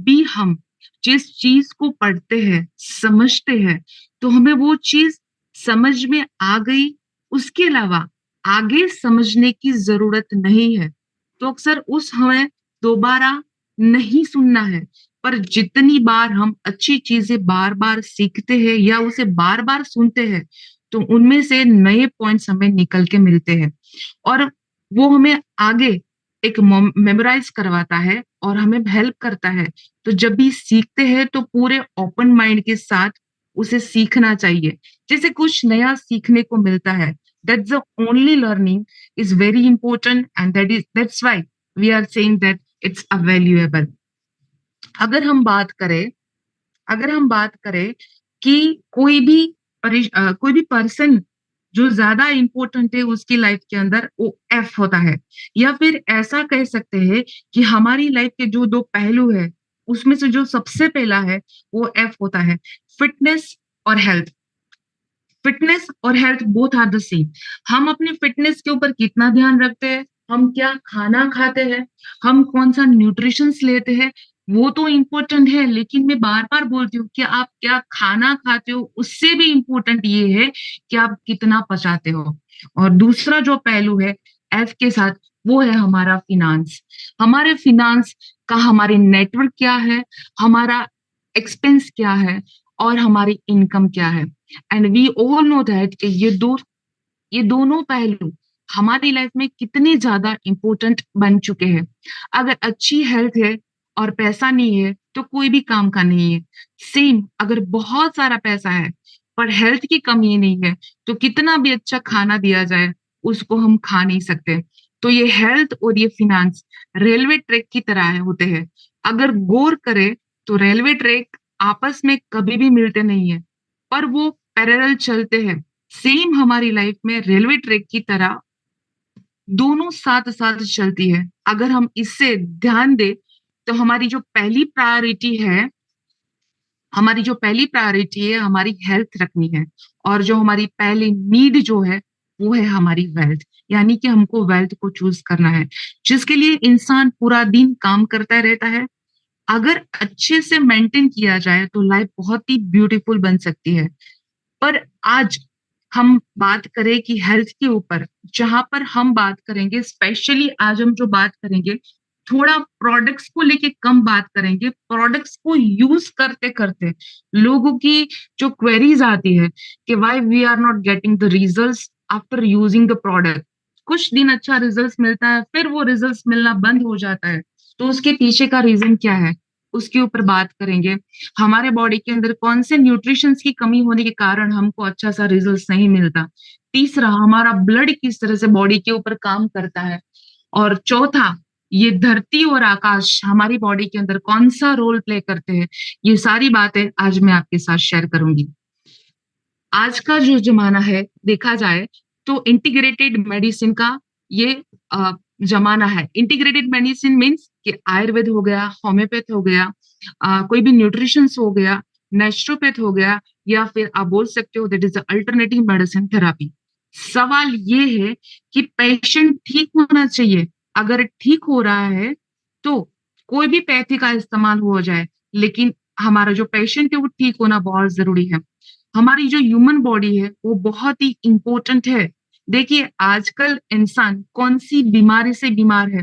भी हम जिस चीज को पढ़ते हैं, समझते हैं, तो हमें वो चीज समझ में आ गई, उसके अलावा आगे समझने की जरूरत नहीं है, तो अक्सर उस हमें दोबारा नहीं सुनना है। पर जितनी बार हम अच्छी चीजें बार बार सीखते हैं या उसे बार बार सुनते हैं, तो उनमें से नए पॉइंट्स हमें निकल के मिलते हैं, और वो हमें आगे एक मेमोराइज करवाता है और हमें हेल्प करता है। तो जब भी सीखते हैं तो पूरे ओपन माइंड के साथ उसे सीखना चाहिए, जैसे कुछ नया सीखने को मिलता है। That's the only learning is very important, and that's why we are saying that it's a valuable. अगर हम बात करें अगर हम बात करें कि कोई भी पर्सन जो ज्यादा इंपॉर्टेंट है उसकी लाइफ के अंदर, वो एफ होता है। या फिर ऐसा कह सकते हैं कि हमारी लाइफ के जो दो पहलू है, उसमें से जो सबसे पहला है वो एफ होता है, फिटनेस और हेल्थ। फिटनेस और health both are the same. हम अपनी फिटनेस के ऊपर कितना ध्यान रखते हैं, हम क्या खाना खाते हैं, हम कौन सा न्यूट्रिशंस लेते हैं, वो तो इम्पोर्टेंट है, लेकिन मैं बार बार बोलती हूँ कि आप क्या खाना खाते हो, उससे भी इम्पोर्टेंट ये है कि आप कितना पचाते हो। और दूसरा जो पहलू है एफ के साथ, वो है हमारा फिनांस। हमारे फिनांस का हमारी नेटवर्क क्या है, हमारा एक्सपेंस क्या है, और हमारी इनकम क्या है। And we all know that कि ये दोनों पहलू हमारी लाइफ में कितने ज्यादा इंपॉर्टेंट बन चुके हैं। अगर अच्छी हेल्थ है और पैसा नहीं है तो कोई भी काम का नहीं है। सेम अगर बहुत सारा पैसा है पर हेल्थ की कमी नहीं है, तो कितना भी अच्छा खाना दिया जाए उसको हम खा नहीं सकते। तो ये हेल्थ और ये फिनांस रेलवे ट्रैक की तरह होते हैं। अगर गौर करें तो रेलवे ट्रैक आपस में कभी भी मिलते नहीं है, पर वो पैरेलल चलते हैं। सेम हमारी लाइफ में रेलवे ट्रैक की तरह दोनों साथ साथ चलती है। अगर हम इससे ध्यान दें तो हमारी जो पहली प्रायोरिटी है हमारी हेल्थ रखनी है, और जो हमारी पहली नीड जो है वो है हमारी वेल्थ। यानी कि हमको वेल्थ को चूज करना है, जिसके लिए इंसान पूरा दिन काम करता रहता है। अगर अच्छे से मेंटेन किया जाए तो लाइफ बहुत ही ब्यूटीफुल बन सकती है। पर आज हम बात करें कि हेल्थ के ऊपर, जहां पर हम बात करेंगे, स्पेशली आज हम जो बात करेंगे, थोड़ा प्रोडक्ट्स को लेके कम बात करेंगे। प्रोडक्ट्स को यूज करते करते लोगों की जो क्वेरीज आती है कि why we are not getting the results after using the product. कुछ दिन अच्छा रिजल्ट्स मिलता है, फिर वो रिजल्ट्स मिलना बंद हो जाता है। तो उसके पीछे का रीजन क्या है, उसके ऊपर बात करेंगे। हमारे बॉडी के अंदर कौन से न्यूट्रिशंस की कमी होने के कारण हमको अच्छा सा रिजल्ट नहीं मिलता। तीसरा, हमारा ब्लड किस तरह से बॉडी के ऊपर काम करता है। और चौथा, ये धरती और आकाश हमारी बॉडी के अंदर कौन सा रोल प्ले करते हैं। ये सारी बातें आज मैं आपके साथ शेयर करूंगी। आज का जो जमाना है, देखा जाए तो इंटीग्रेटेड मेडिसिन का ये जमाना है। इंटीग्रेटेड मेडिसिन मीन्स कि आयुर्वेद हो गया, होम्योपैथ हो गया, कोई भी न्यूट्रिशंस हो गया, नेचुरोपैथ हो गया, या फिर आप बोल सकते हो that is alternative medicine therapy. सवाल ये है कि पेशेंट ठीक होना चाहिए। अगर ठीक हो रहा है तो कोई भी पैथी का इस्तेमाल हो जाए, लेकिन हमारा जो पेशेंट है वो ठीक होना बहुत जरूरी है। हमारी जो ह्यूमन बॉडी है वो बहुत ही इंपॉर्टेंट है। देखिए आजकल इंसान कौन सी बीमारी से बीमार है,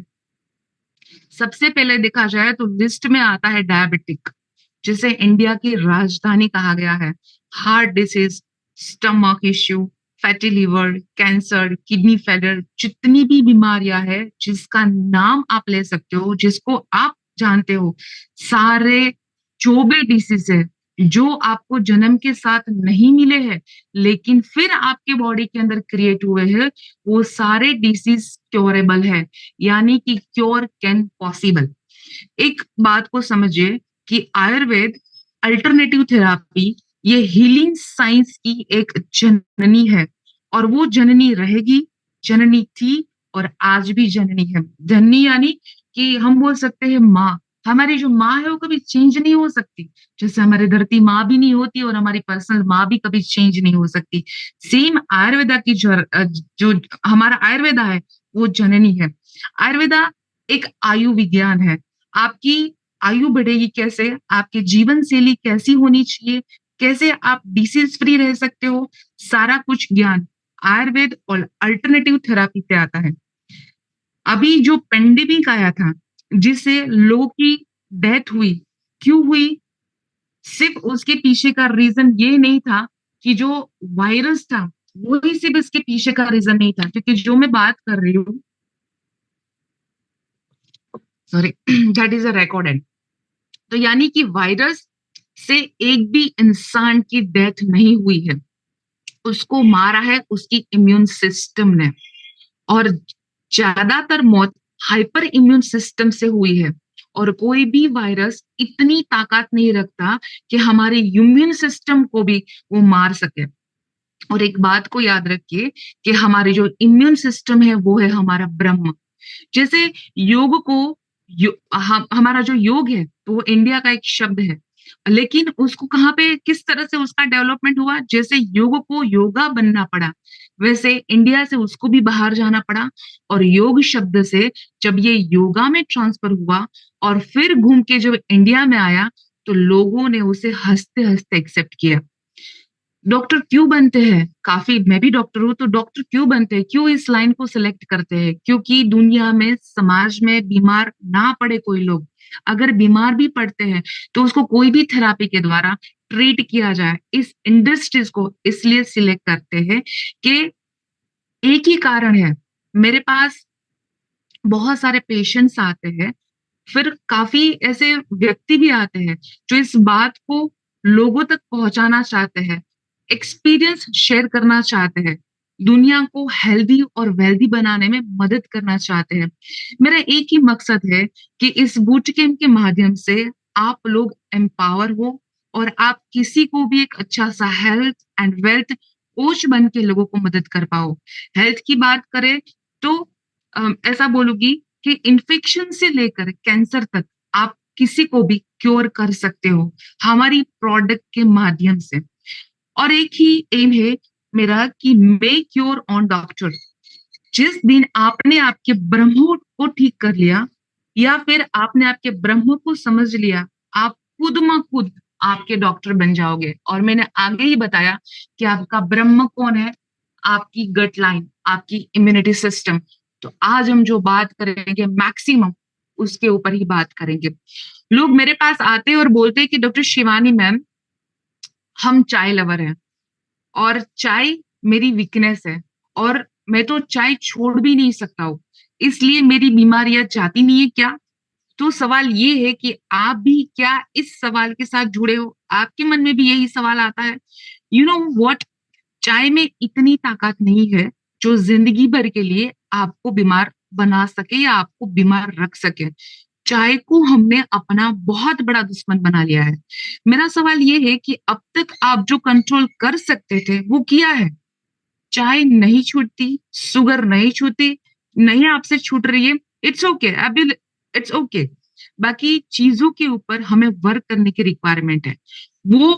सबसे पहले देखा जाए तो लिस्ट में आता है डायबिटिक, जिसे इंडिया की राजधानी कहा गया है। Heart disease, stomach issue, fatty liver, cancer, kidney failure, जितनी भी बीमारियां है जिसका नाम आप ले सकते हो, जिसको आप जानते हो, सारे जो भी डिसीज है जो आपको जन्म के साथ नहीं मिले हैं लेकिन फिर आपके बॉडी के अंदर क्रिएट हुए हैं, वो सारे डिसीज क्योरेबल है। यानी कि क्योर कैन पॉसिबल। एक बात को समझिए कि आयुर्वेद, अल्टरनेटिव थेरापी, ये हीलिंग साइंस की एक जननी है, और वो जननी रहेगी, जननी थी, और आज भी जननी है। जननी यानी कि हम बोल सकते हैं माँ। हमारी जो माँ है वो कभी चेंज नहीं हो सकती, जैसे हमारी धरती माँ भी नहीं होती और हमारी पर्सनल माँ भी कभी चेंज नहीं हो सकती। सेम आयुर्वेदा की जो हमारा आयुर्वेदा है वो जननी है। आयुर्वेदा एक आयु विज्ञान है। आपकी आयु बढ़ेगी कैसे, आपकी जीवन शैली कैसी होनी चाहिए, कैसे आप डिसीज फ्री रह सकते हो, सारा कुछ ज्ञान आयुर्वेद और अल्टरनेटिव थेरापी से आता है। अभी जो पेंडेमिक आया था, जिससे लोगों की डेथ हुई, क्यों हुई? सिर्फ उसके पीछे का रीजन ये नहीं था कि जो वायरस था, वही सिर्फ इसके पीछे का रीजन नहीं था, क्योंकि जो मैं बात कर रही हूँ, sorry, that is a recorded. तो यानी कि वायरस से एक भी इंसान की डेथ नहीं हुई है, उसको मारा है उसकी इम्यून सिस्टम ने। और ज्यादातर मौत हाइपर इम्यून सिस्टम से हुई है। और कोई भी वायरस इतनी ताकत नहीं रखता कि हमारे इम्यून सिस्टम को भी वो मार सके। और एक बात को याद रखिए कि हमारे जो इम्यून सिस्टम है वो है हमारा ब्रह्म। जैसे योग को हमारा जो योग है तो वो इंडिया का एक शब्द है, लेकिन उसको कहाँ पे किस तरह से उसका डेवलपमेंट हुआ, जैसे योग को योगा बनना पड़ा, वैसे इंडिया से उसको भी बाहर जाना पड़ा। और योग शब्द से जब ये योगा में ट्रांसफर हुआ और फिर घूम के जब इंडिया में आया, तो लोगों ने उसे हंसते हंसते एक्सेप्ट किया। डॉक्टर क्यों बनते हैं, काफी, मैं भी डॉक्टर हूँ, तो डॉक्टर क्यों बनते हैं, क्यों इस लाइन को सिलेक्ट करते हैं? क्योंकि दुनिया में, समाज में बीमार ना पड़े कोई लोग, अगर बीमार भी पड़ते हैं तो उसको कोई भी थेरापी के द्वारा ट्रीट किया जाए, इस इंडस्ट्रीज को इसलिए सिलेक्ट करते हैं कि एक ही कारण है। मेरे पास बहुत सारे पेशेंट्स आते हैं, फिर काफी ऐसे व्यक्ति भी आते हैं जो इस बात को लोगों तक पहुंचाना चाहते हैं, एक्सपीरियंस शेयर करना चाहते हैं, दुनिया को हेल्दी और वेल्दी बनाने में मदद करना चाहते हैं। मेरा एक ही मकसद है कि इस बूट कैंप के माध्यम से आप लोग एम्पावर हो और आप किसी को भी एक अच्छा सा हेल्थ एंड वेल्थ कोच बन के लोगों को मदद कर पाओ। हेल्थ की बात करें तो ऐसा बोलूंगी कि इन्फेक्शन से लेकर कैंसर तक आप किसी को भी क्योर कर सकते हो हमारी प्रोडक्ट के माध्यम से। और एक ही एम है मेरा कि मेक योर ऑन डॉक्टर। जिस दिन आपने आपके ब्रह्म को ठीक कर लिया, या फिर आपने आपके ब्रह्म को समझ लिया, आप खुद म खुद आपके डॉक्टर बन जाओगे। और मैंने आगे ही बताया कि आपका ब्रह्म कौन है, आपकी गट लाइन, आपकी इम्यूनिटी सिस्टम। तो आज हम जो बात करेंगे मैक्सिमम उसके ऊपर ही बात करेंगे। लोग मेरे पास आते हैं और बोलते हैं कि डॉक्टर शिवानी मैम, हम चाय लवर हैं और चाय मेरी वीकनेस है, और मैं तो चाय छोड़ भी नहीं सकता हूँ, इसलिए मेरी बीमारियां जाती नहीं है क्या? तो सवाल ये है कि आप भी क्या इस सवाल के साथ जुड़े हो? आपके मन में भी यही सवाल आता है? यू नो व्हाट, चाय में इतनी ताकत नहीं है जो जिंदगी भर के लिए आपको बीमार बना सके या आपको बीमार रख सके। चाय को हमने अपना बहुत बड़ा दुश्मन बना लिया है। मेरा सवाल ये है कि अब तक आप जो कंट्रोल कर सकते थे वो किया है? चाय नहीं छूटती, शुगर नहीं छूटी, नहीं आपसे छूट रही है, इट्स ओके, अभी इट्स ओके। बाकी चीजों के ऊपर हमें वर्क करने की रिक्वायरमेंट है। वो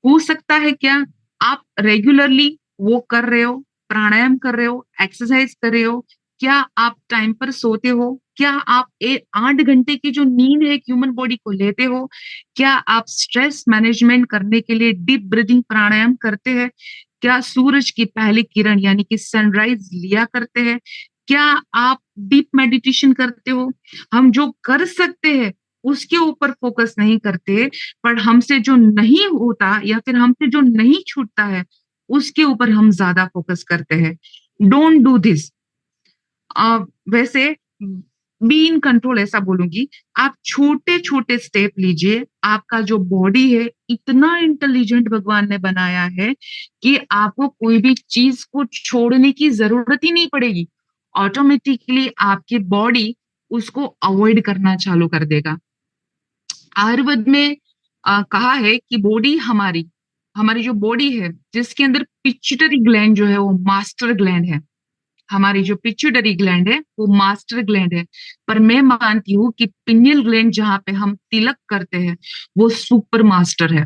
हो सकता है क्या आप रेगुलरली वो कर रहे हो, प्राणायाम कर रहे हो, एक्सरसाइज कर रहे हो, क्या आप टाइम पर सोते हो, क्या आप 8 घंटे की जो नींद है ह्यूमन बॉडी को लेते हो, क्या आप स्ट्रेस मैनेजमेंट करने के लिए डीप ब्रीदिंग प्राणायाम करते हैं, क्या सूरज की पहली किरण यानी कि सनराइज लिया करते हैं, क्या आप डीप मेडिटेशन करते हो? हम जो कर सकते हैं उसके ऊपर फोकस नहीं करते, पर हमसे जो नहीं होता या फिर हमसे जो नहीं छूटता है उसके ऊपर हम ज्यादा फोकस करते हैं। Don't do this. वैसे बी इन कंट्रोल ऐसा बोलूंगी, आप छोटे छोटे स्टेप लीजिए। आपका जो बॉडी है इतना इंटेलिजेंट भगवान ने बनाया है कि आपको कोई भी चीज को छोड़ने की जरूरत ही नहीं पड़ेगी, ऑटोमेटिकली आपकी बॉडी उसको अवॉइड करना चालू कर देगा। आयुर्वेद में कहा है कि बॉडी हमारी हमारी जो बॉडी है जिसके अंदर पिट्यूटरी ग्लैंड जो है वो मास्टर ग्लैंड है। हमारी जो पिट्यूटरी ग्लैंड है वो मास्टर ग्लैंड है, पर मैं मानती हूँ कि पिनियल ग्लैंड जहाँ पे हम तिलक करते हैं वो सुपर मास्टर है।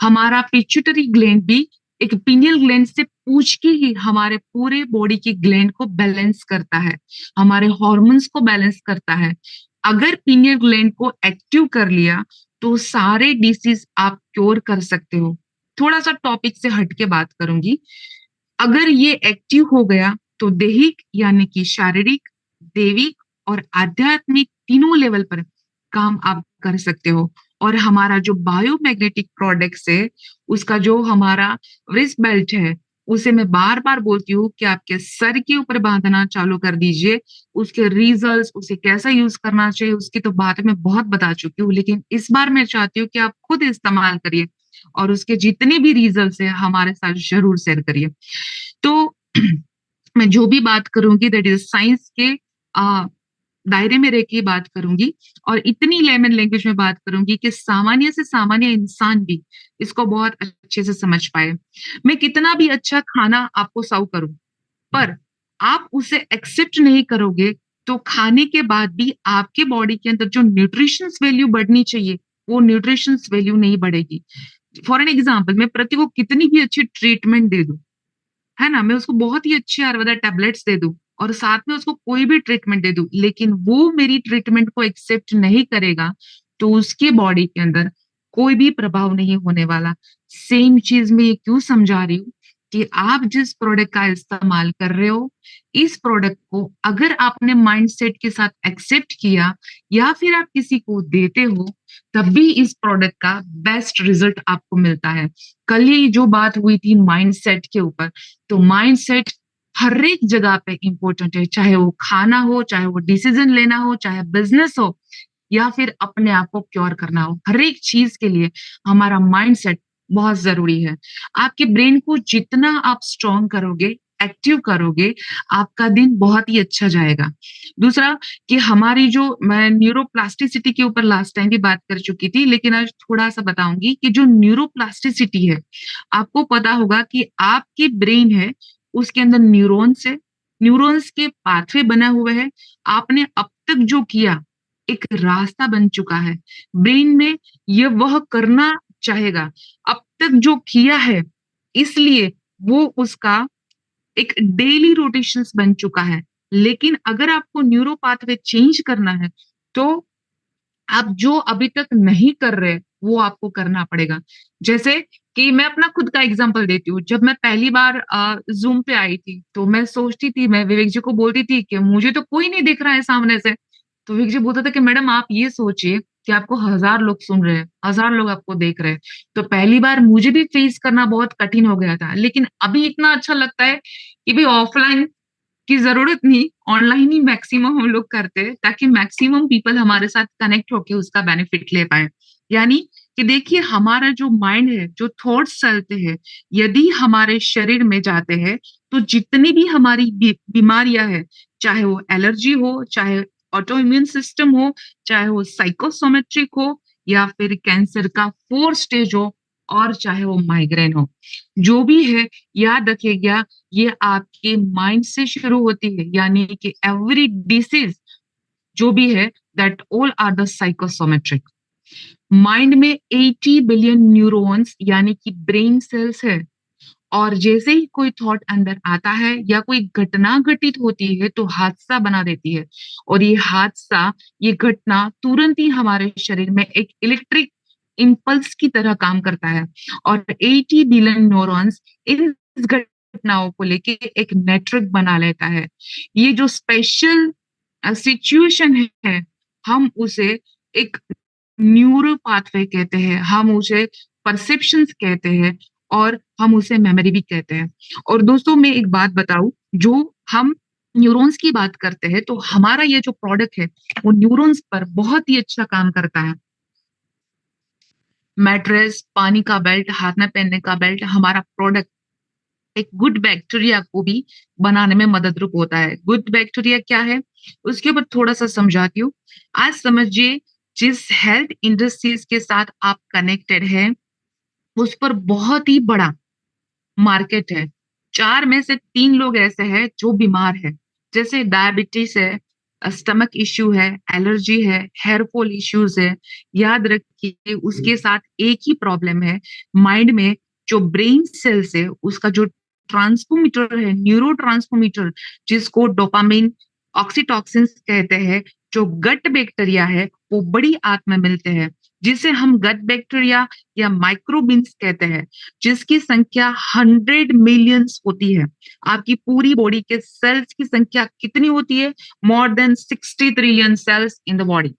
हमारा पिट्यूटरी ग्लैंड भी एक पिनियल ग्लैंड से पूछ के ही हमारे पूरे बॉडी की ग्लैंड को बैलेंस करता है, हमारे हॉर्मोन्स को बैलेंस करता है। अगर पीनियल ग्लैंड को एक्टिव कर लिया तो सारे डिसीज आप क्योर कर सकते हो। थोड़ा सा टॉपिक से हट के बात करूंगी। अगर ये एक्टिव हो गया तो दैहिक यानी कि शारीरिक, दैविक और आध्यात्मिक तीनों लेवल पर काम आप कर सकते हो। और हमारा जो बायोमैग्नेटिक प्रोडक्ट्स है, उसका जो हमारा रिस्ट बेल्ट है, उसे मैं बार बार बोलती हूँ कि आपके सर के ऊपर बांधना चालू कर दीजिए। उसके रिजल्ट्स, उसे कैसा यूज करना चाहिए, उसकी तो बात मैं बहुत बता चुकी हूँ, लेकिन इस बार मैं चाहती हूँ कि आप खुद इस्तेमाल करिए और उसके जितने भी रिजल्ट्स है हमारे साथ जरूर शेयर करिए। तो मैं जो भी बात करूंगी दैट इज साइंस के दायरे में रह के बात करूंगी, और इतनी लेमन लैंग्वेज में बात करूंगी कि सामान्य से सामान्य इंसान भी इसको बहुत अच्छे से समझ पाए। मैं कितना भी अच्छा खाना आपको सर्व करूं, पर आप उसे एक्सेप्ट नहीं करोगे तो खाने के बाद भी आपके बॉडी के अंदर जो न्यूट्रिशंस वैल्यू बढ़नी चाहिए, वो न्यूट्रिशंस वैल्यू नहीं बढ़ेगी। फॉर एन एग्जाम्पल, मैं प्रति को कितनी भी अच्छी ट्रीटमेंट दे दूं, है ना, मैं उसको बहुत ही अच्छी आयुर्वेदा टैबलेट्स दे दूं और साथ में उसको कोई भी ट्रीटमेंट दे दूं, लेकिन वो मेरी ट्रीटमेंट को एक्सेप्ट नहीं करेगा, तो उसके बॉडी के अंदर कोई भी प्रभाव नहीं होने वाला। सेम चीज मैं ये क्यों समझा रही हूँ कि आप जिस प्रोडक्ट का इस्तेमाल कर रहे हो, इस प्रोडक्ट को अगर आपने माइंडसेट के साथ एक्सेप्ट किया या फिर आप किसी को देते हो, तब भी इस प्रोडक्ट का बेस्ट रिजल्ट आपको मिलता है। कल ही जो बात हुई थी माइंडसेट के ऊपर, तो माइंडसेट हर एक जगह पे इंपॉर्टेंट है, चाहे वो खाना हो, चाहे वो डिसीजन लेना हो, चाहे बिजनेस हो, या फिर अपने आप को क्योर करना हो। हर एक चीज के लिए हमारा माइंडसेट बहुत जरूरी है। आपके ब्रेन को जितना आप स्ट्रॉन्ग करोगे, एक्टिव करोगे, आपका दिन बहुत ही अच्छा जाएगा। दूसरा, कि हमारी जो, मैं न्यूरोप्लास्टिसिटी के ऊपर लास्ट टाइम भी बात कर चुकी थी, लेकिन आज थोड़ा सा बताऊंगी कि जो न्यूरोप्लास्टिसिटी है, आपको पता होगा कि आपकी ब्रेन है, उसके अंदर न्यूरॉन्स है, न्यूरॉन्स के पाथवे बना हुआ है। आपने अब तक जो किया, एक रास्ता बन चुका है ब्रेन में, ये वह करना चाहेगा। अब तक जो किया है, इसलिए वो उसका एक डेली रोटेशंस बन चुका है। लेकिन अगर आपको न्यूरो पाथवे चेंज करना है, तो आप जो अभी तक नहीं कर रहे, वो आपको करना पड़ेगा। जैसे कि मैं अपना खुद का एग्जांपल देती हूँ। जब मैं पहली बार जूम पे आई थी, तो मैं सोचती थी, मैं विवेक जी को बोलती थी कि मुझे तो कोई नहीं दिख रहा है सामने से। तो विवेक जी बोलता था कि मैडम आप ये सोचिए कि आपको 1,000 लोग सुन रहे हैं, 1,000 लोग आपको देख रहे हैं। तो पहली बार मुझे भी फेस करना बहुत कठिन हो गया था, लेकिन अभी इतना अच्छा लगता है कि भाई ऑफलाइन की जरूरत नहीं, ऑनलाइन ही मैक्सिमम हम लोग करते हैं, ताकि मैक्सिमम पीपल हमारे साथ कनेक्ट होके उसका बेनिफिट ले पाए। यानी कि देखिए, हमारा जो माइंड है, जो थॉट्स चलते हैं, यदि हमारे शरीर में जाते हैं, तो जितनी भी हमारी बीमारियां हैं, चाहे वो एलर्जी हो, चाहे ऑटो इम्यून सिस्टम हो, चाहे वो साइकोसोमेट्रिक हो, या फिर कैंसर का 4 स्टेज हो, और चाहे वो माइग्रेन हो, जो भी है, याद रखिएगा, ये आपके माइंड से शुरू होती है। यानी कि एवरी डिसीज जो भी है, that all are the psychosomatic. Mind में 80 बिलियन न्यूरॉन्स यानी कि ब्रेन सेल्स है, और जैसे ही कोई थॉट अंदर आता है या कोई घटना घटित होती है, तो हादसा बना देती है। और ये हादसा, ये घटना तुरंत ही हमारे शरीर में एक इलेक्ट्रिक इम्पल्स की तरह काम करता है, और 80 बिलियन न्यूरॉन्स इन घटनाओं को लेके एक नेटवर्क बना लेता है। ये जो स्पेशल सिचुएशन है, हम उसे एक न्यूरो पाथवे कहते हैं, हम उसे परसेप्शंस कहते हैं, और हम उसे मेमोरी भी कहते हैं। और दोस्तों, मैं एक बात बताऊं, जो हम न्यूरॉन्स की बात करते हैं, तो हमारा ये जो प्रोडक्ट है, वो न्यूरॉन्स पर बहुत ही अच्छा काम करता है। मैट्रेस, पानी का बेल्ट, हाथ में पहनने का बेल्ट, हमारा प्रोडक्ट एक गुड बैक्टीरिया को भी बनाने में मदद रूप होता है। गुड बैक्टीरिया क्या है, उसके ऊपर थोड़ा सा समझाती हूँ। आज समझिए, जिस हेल्थ इंडस्ट्रीज के साथ आप कनेक्टेड है, उस पर बहुत ही बड़ा मार्केट है। 4 में से 3 लोग ऐसे हैं जो बीमार है, जैसे डायबिटीज है, स्टमक इश्यू है, एलर्जी है, हेयर फॉल इश्यूज है। याद रखिए, उसके साथ एक ही प्रॉब्लम है, माइंड में जो ब्रेन सेल्स है, उसका जो ट्रांसमीटर है, न्यूरो ट्रांसमीटर, जिसको डोपामिन, ऑक्सीटॉक्सिन कहते हैं, जो गट बैक्टीरिया है वो बड़ी आंत में मिलते हैं, जिसे हम गट बैक्टीरिया या माइक्रोबिन्स कहते हैं, जिसकी संख्या 100 मिलियंस होती है। आपकी पूरी बॉडी के सेल्स की संख्या कितनी होती है? More than 60 trillion cells in the body.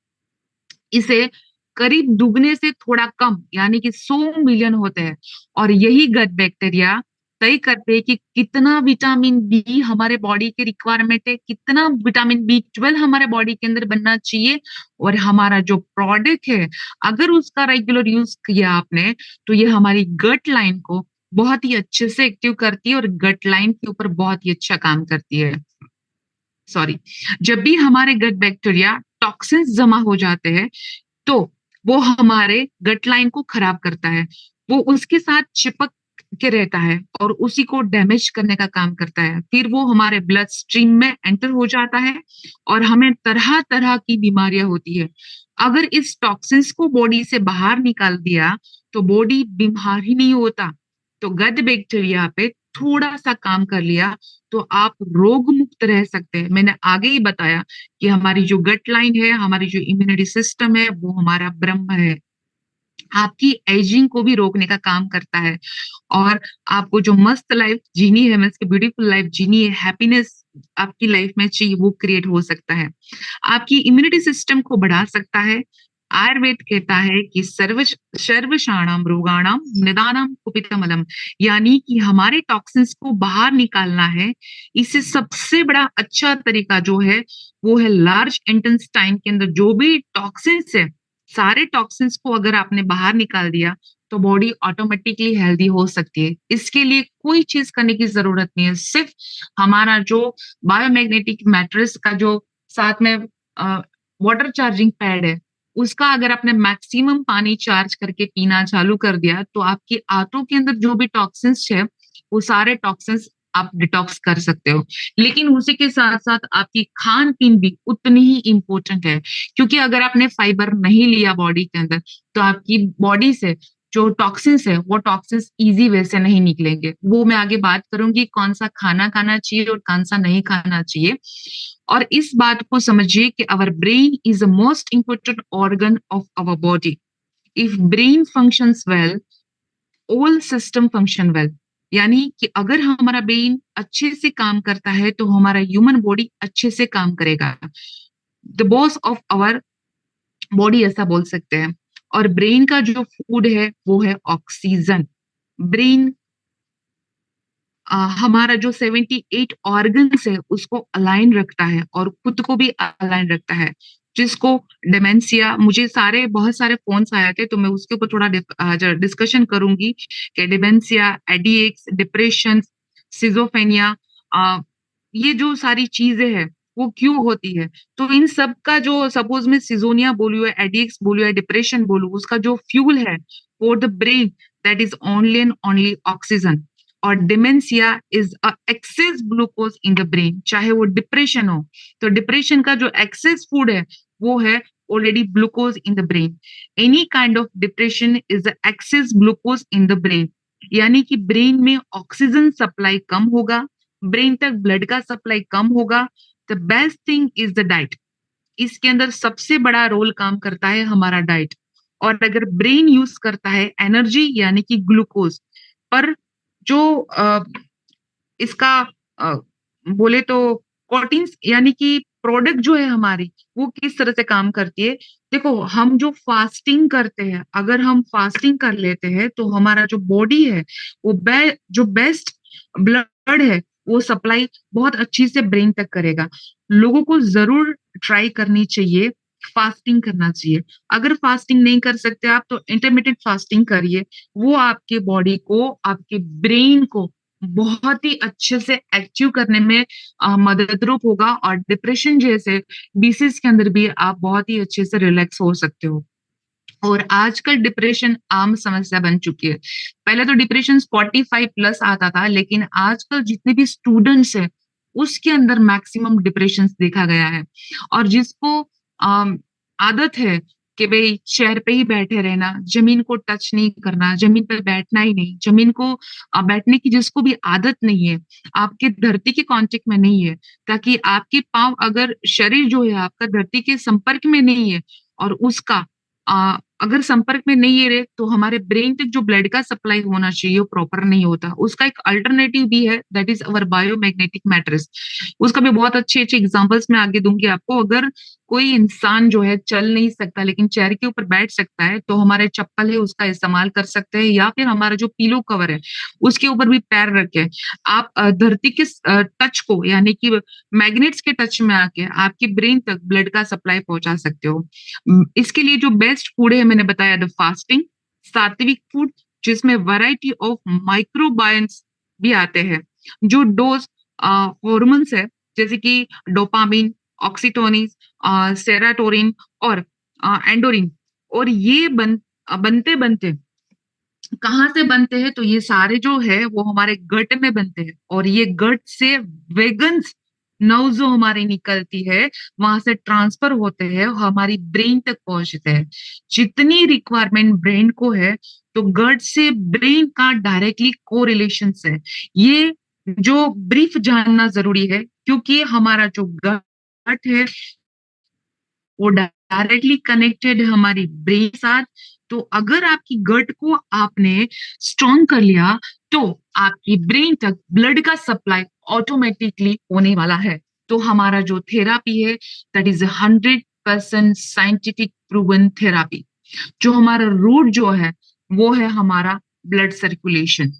इसे करीब दुगने से थोड़ा कम यानी कि 100 मिलियन होते हैं। और यही गट बैक्टीरिया तय करते हैं कि कितना विटामिन बी हमारे बॉडी के रिक्वायरमेंट है, कितना विटामिन B12 हमारे बॉडी के अंदर बनना चाहिए। और हमारा जो प्रोडक्ट है, अगर उसका रेगुलर यूज किया आपने, तो ये हमारी गट लाइन को बहुत ही अच्छे से एक्टिव करती है और गट लाइन के ऊपर बहुत ही अच्छा काम करती है। सॉरी, जब भी हमारे गट बैक्टीरिया टॉक्सिन्स जमा हो जाते हैं, तो वो हमारे गट लाइन को खराब करता है। वो उसके साथ चिपक के रहता है और उसी को डैमेज करने का काम करता है। फिर वो हमारे ब्लड स्ट्रीम में एंटर हो जाता है और हमें तरह तरह की बीमारियां होती है। अगर इस टॉक्सिन्स को बॉडी से बाहर निकाल दिया तो बॉडी बीमार ही नहीं होता। तो गट बैक्टीरिया पे थोड़ा सा काम कर लिया तो आप रोग मुक्त रह सकते हैं। मैंने आगे ही बताया कि हमारी जो गट लाइन है, हमारी जो इम्यूनिटी सिस्टम है, वो हमारा ब्रह्म है। आपकी एजिंग को भी रोकने का काम करता है और आपको जो मस्त लाइफ जीनी है, मीन्स की ब्यूटीफुल लाइफ जीनी है, हैप्पीनेस आपकी लाइफ में चाहिए, वो क्रिएट हो सकता है। आपकी इम्यूनिटी सिस्टम को बढ़ा सकता है। आयुर्वेद कहता है कि सर्वशाणाम रोगाणाम निदानम कुपितमलम, यानी कि हमारे टॉक्सिन्स को बाहर निकालना है। इससे सबसे बड़ा अच्छा तरीका जो है वो है लार्ज इंटेस्टाइन के अंदर जो भी टॉक्सिन्स है, सारे टॉक्सिन्स को अगर आपने बाहर निकाल दिया तो बॉडी ऑटोमेटिकली हेल्दी हो सकती है। इसके लिए कोई चीज करने की जरूरत नहीं है, सिर्फ हमारा जो बायोमैग्नेटिक मैट्रेस का जो साथ में वाटर चार्जिंग पैड है, उसका अगर आपने मैक्सिमम पानी चार्ज करके पीना चालू कर दिया तो आपकी आंतों के अंदर जो भी टॉक्सिन्स है वो सारे टॉक्सिन्स आप डिटॉक्स कर सकते हो। लेकिन उसी के साथ साथ आपकी खान पीन भी उतनी ही इंपॉर्टेंट है, क्योंकि अगर आपने फाइबर नहीं लिया बॉडी के अंदर तो आपकी बॉडी से जो टॉक्सिन्स है वो टॉक्सिन्स इजी वे से नहीं निकलेंगे। वो मैं आगे बात करूंगी कौन सा खाना खाना चाहिए और कौन सा नहीं खाना चाहिए। और इस बात को समझिए कि our brain is the most important organ of our body. If brain functions well, all system function well. यानी कि अगर हमारा ब्रेन अच्छे से काम करता है तो हमारा ह्यूमन बॉडी अच्छे से काम करेगा। The boss of our body ऐसा बोल सकते हैं। और ब्रेन का जो फूड है वो है ऑक्सीजन। ब्रेन हमारा जो 78 ऑर्गन्स है उसको अलाइन रखता है और खुद को भी अलाइन रखता है, जिसको डिमेंशिया, मुझे बहुत सारे फोन्स आए थे तो मैं उसके ऊपर थोड़ा डिस्कशन करूंगी कि डिमेंशिया, एडीएक्स, डिप्रेशन, सिजोफेनिया, ये जो सारी चीजें हैं वो क्यों होती है। तो इन सब का जो, सपोज मैं सिजोनिया बोलूँ या एडीएक्स बोलूँ या डिप्रेशन बोलूँ, उसका जो फ्यूल है for the brain, that is only and only oxygen. और dementia is a excess glucose in the brain. चाहे वो डिप्रेशन हो तो डिप्रेशन का जो एक्सेस फूड है वो है already glucose in the brain. Any kind of depression is the access glucose in the brain, यानी कि ब्रेन में ऑक्सीजन सप्लाई कम होगा, ब्रेन तक ब्लड का सप्लाई कम होगा। The best thing is the diet. इसके अंदर सबसे बड़ा रोल काम करता है हमारा डाइट। और अगर ब्रेन यूज करता है एनर्जी यानी कि ग्लूकोज पर, जो इसका अ, बोले तो प्रोटीन्स यानी कि प्रोडक्ट जो है हमारी, वो किस तरह से काम करती है। देखो, हम जो फास्टिंग करते हैं, अगर हम फास्टिंग कर लेते हैं तो हमारा जो बॉडी है वो जो बेस्ट ब्लड है वो सप्लाई बहुत अच्छी से ब्रेन तक करेगा। लोगों को जरूर ट्राई करनी चाहिए, फास्टिंग करना चाहिए। अगर फास्टिंग नहीं कर सकते आप तो इंटरमीडिएट फास्टिंग करिए। वो आपके बॉडी को, आपके ब्रेन को बहुत ही अच्छे से एक्टिव करने में मददरूप होगा और डिप्रेशन जैसे डिसीज के अंदर भी आप बहुत ही अच्छे से रिलैक्स हो सकते हो। और आजकल डिप्रेशन आम समस्या बन चुकी है। पहले तो डिप्रेशन 45+ आता था, लेकिन आजकल जितने भी स्टूडेंट्स हैं उसके अंदर मैक्सिमम डिप्रेशन देखा गया है। और जिसको आदत है कि भाई चेयर पे ही बैठे रहना, जमीन को टच नहीं करना, जमीन पे बैठना ही नहीं, जमीन को बैठने की जिसको भी आदत नहीं है, आपके धरती के कांटेक्ट में नहीं है, ताकि आपके पाँव अगर शरीर जो है आपका धरती के संपर्क में नहीं है और उसका अगर संपर्क में नहीं रहे तो हमारे ब्रेन तक जो ब्लड का सप्लाई होना चाहिए वो प्रॉपर नहीं होता। उसका एक अल्टरनेटिव भी है, that is our biomagnetic mattress. उसका भी बहुत अच्छे अच्छे एग्जांपल्स मैं आगे दूंगी आपको। अगर कोई इंसान जो है चल नहीं सकता लेकिन चेयर के ऊपर बैठ सकता है तो हमारे चप्पल है उसका इस्तेमाल कर सकते हैं, या फिर हमारा जो पीलो कवर है उसके ऊपर भी पैर रखे आप धरती के टच को, यानी कि मैग्नेट्स के टच में आके आपके ब्रेन तक ब्लड का सप्लाई पहुंचा सकते हो। इसके लिए जो बेस्ट फूड है मैंने बताया, द फास्टिंग, सात्विक फूड जिसमें वैरायटी ऑफ माइक्रोबायन्स भी आते हैं, जो डोज हॉर्मोन्स है जैसे कि डोपामिन, ऑक्सीटोनिन, सेराटोनिन और एंडोरिन, और ये बनते बनते कहाँ से बनते हैं, तो ये सारे जो है वो हमारे गट में बनते हैं, और ये गट से वेगन्स नर्व जो हमारी निकलती है वहां से ट्रांसफर होते हैं और हमारी ब्रेन तक पहुंचते हैं। जितनी रिक्वायरमेंट ब्रेन को है तो गट से ब्रेन का डायरेक्टली कोरिलेशन है। ये जो ब्रीफ जानना जरूरी है, क्योंकि हमारा जो गट है वो डायरेक्टली कनेक्टेड है हमारी ब्रेन के साथ। तो अगर आपकी गट को आपने स्ट्रॉन्ग कर लिया तो आपकी ब्रेन तक ब्लड का सप्लाई ऑटोमेटिकली होने वाला है। तो हमारा जो थेरापी है that is 100% scientific proven therapy. जो हमारा रूट जो है वो है हमारा ब्लड सर्कुलेशन,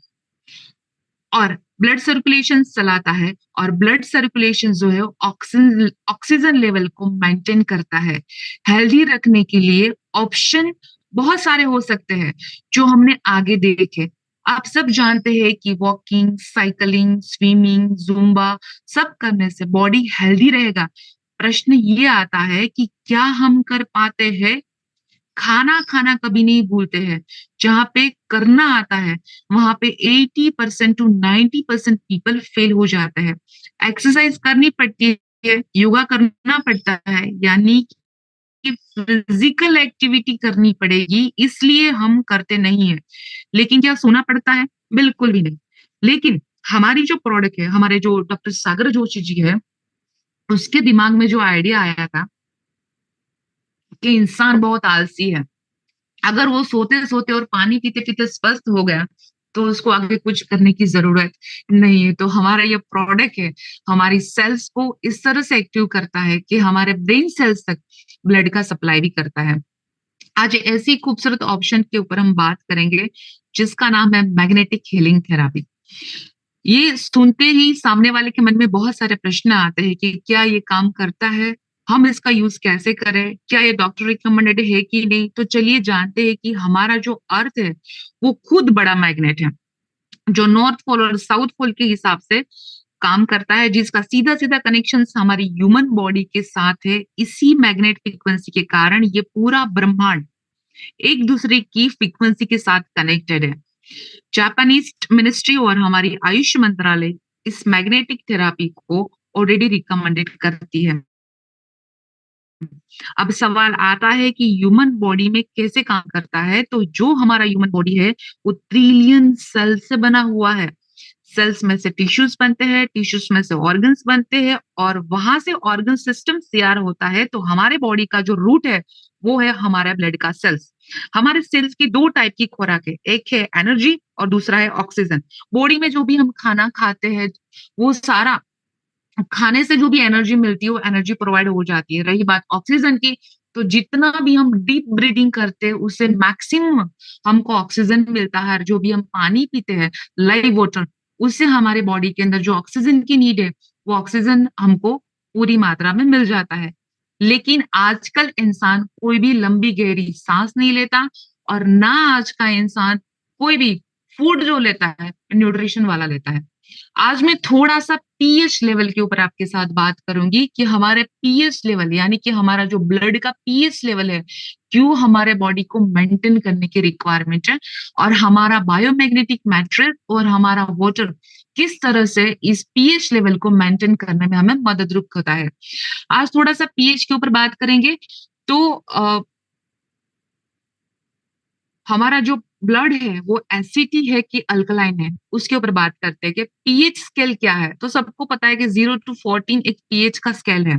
और ब्लड सर्कुलेशन चलाता है, और ब्लड सर्कुलेशन जो है ऑक्सीजन ऑक्सीजन लेवल को मेंटेन करता है। हेल्दी रखने के लिए ऑप्शन बहुत सारे हो सकते हैं जो हमने आगे देखे। आप सब जानते हैं कि वॉकिंग, साइकिलिंग, स्विमिंग, जुम्बा सब करने से बॉडी हेल्दी रहेगा। प्रश्न ये आता है कि क्या हम कर पाते हैं? खाना खाना कभी नहीं भूलते हैं। जहां पे करना आता है वहां पे 80% टू 90% पीपल फेल हो जाते हैं। एक्सरसाइज करनी पड़ती है, योगा करना पड़ता है, यानी कि फिजिकल एक्टिविटी करनी पड़ेगी, इसलिए हम करते नहीं है। लेकिन क्या सोना पड़ता है? बिल्कुल भी नहीं। लेकिन हमारी जो प्रोडक्ट है, हमारे जो डॉक्टर सागर जोशी जी है, उसके दिमाग में जो आइडिया आया था कि इंसान बहुत आलसी है, अगर वो सोते सोते और पानी पीते पीते स्वस्थ हो गया तो उसको आगे कुछ करने की जरूरत नहीं है। तो हमारा ये प्रोडक्ट है हमारी सेल्स को इस तरह से एक्टिव करता है कि हमारे ब्रेन सेल्स तक ब्लड का सप्लाई भी करता है। आज ऐसी खूबसूरत ऑप्शन के ऊपर हम बात करेंगे जिसका नाम है मैग्नेटिक हीलिंग थेरापी। ये सुनते ही सामने वाले के मन में बहुत सारे प्रश्न आते हैं कि क्या ये काम करता है, हम इसका यूज कैसे करें, क्या ये डॉक्टर रिकमेंडेड है कि नहीं। तो चलिए जानते हैं कि हमारा जो अर्थ है वो खुद बड़ा मैग्नेट है, जो नॉर्थ पोल और साउथ पोल के हिसाब से काम करता है, जिसका सीधा सीधा कनेक्शन हमारी ह्यूमन बॉडी के साथ है। इसी मैग्नेट फ्रीक्वेंसी के कारण ये पूरा ब्रह्मांड एक दूसरे की फ्रीक्वेंसी के साथ कनेक्टेड है। जापानीज मिनिस्ट्री और हमारी आयुष मंत्रालय इस मैग्नेटिक थेरापी को ऑलरेडी रिकमेंडेड करती है। अब सवाल आता है कि ह्यूमन बॉडी में कैसे काम करता है। तो जो हमारा ह्यूमन बॉडी है वो ट्रिलियन सेल से बना हुआ है। सेल्स में से टिश्यूज बनते हैं, टिश्यूज में से ऑर्गन्स बनते हैं, और वहां से ऑर्गन सिस्टम तैयार होता है। तो हमारे बॉडी का जो रूट है वो है हमारा ब्लड का सेल्स। हमारे सेल्स की दो टाइप की खुराक है, एक है एनर्जी और दूसरा है ऑक्सीजन। बॉडी में जो भी हम खाना खाते हैं वो सारा खाने से जो भी एनर्जी मिलती है वो एनर्जी प्रोवाइड हो जाती है। रही बात ऑक्सीजन की, तो जितना भी हम डीप ब्रीदिंग करते हैं उससे मैक्सिमम हमको ऑक्सीजन मिलता है। जो भी हम पानी पीते हैं, लाइव वाटर, उससे हमारे बॉडी के अंदर जो ऑक्सीजन की नीड है वो ऑक्सीजन हमको पूरी मात्रा में मिल जाता है। लेकिन आजकल इंसान कोई भी लंबी गहरी सांस नहीं लेता, और ना आज का इंसान कोई भी फूड जो लेता है न्यूट्रिशन वाला लेता है। आज मैं थोड़ा सा पीएच लेवल के ऊपर आपके साथ बात करूंगी कि हमारे पीएच लेवल, यानी कि हमारा जो ब्लड का पीएच लेवल है, क्यों हमारे बॉडी को मेंटेन करने की रिक्वायरमेंट है, और हमारा बायोमैग्नेटिक मैट्रिक्स और हमारा वाटर किस तरह से इस पीएच लेवल को मेंटेन करने में हमें मदद रूप होता है। आज थोड़ा सा पीएच के ऊपर बात करेंगे। तो हमारा जो ब्लड है वो एसिडी है कि अल्कलाइन है, उसके ऊपर बात करते हैं कि पीएच स्केल क्या है। तो सबको पता है कि 0 to 14 एक पीएच का स्केल है।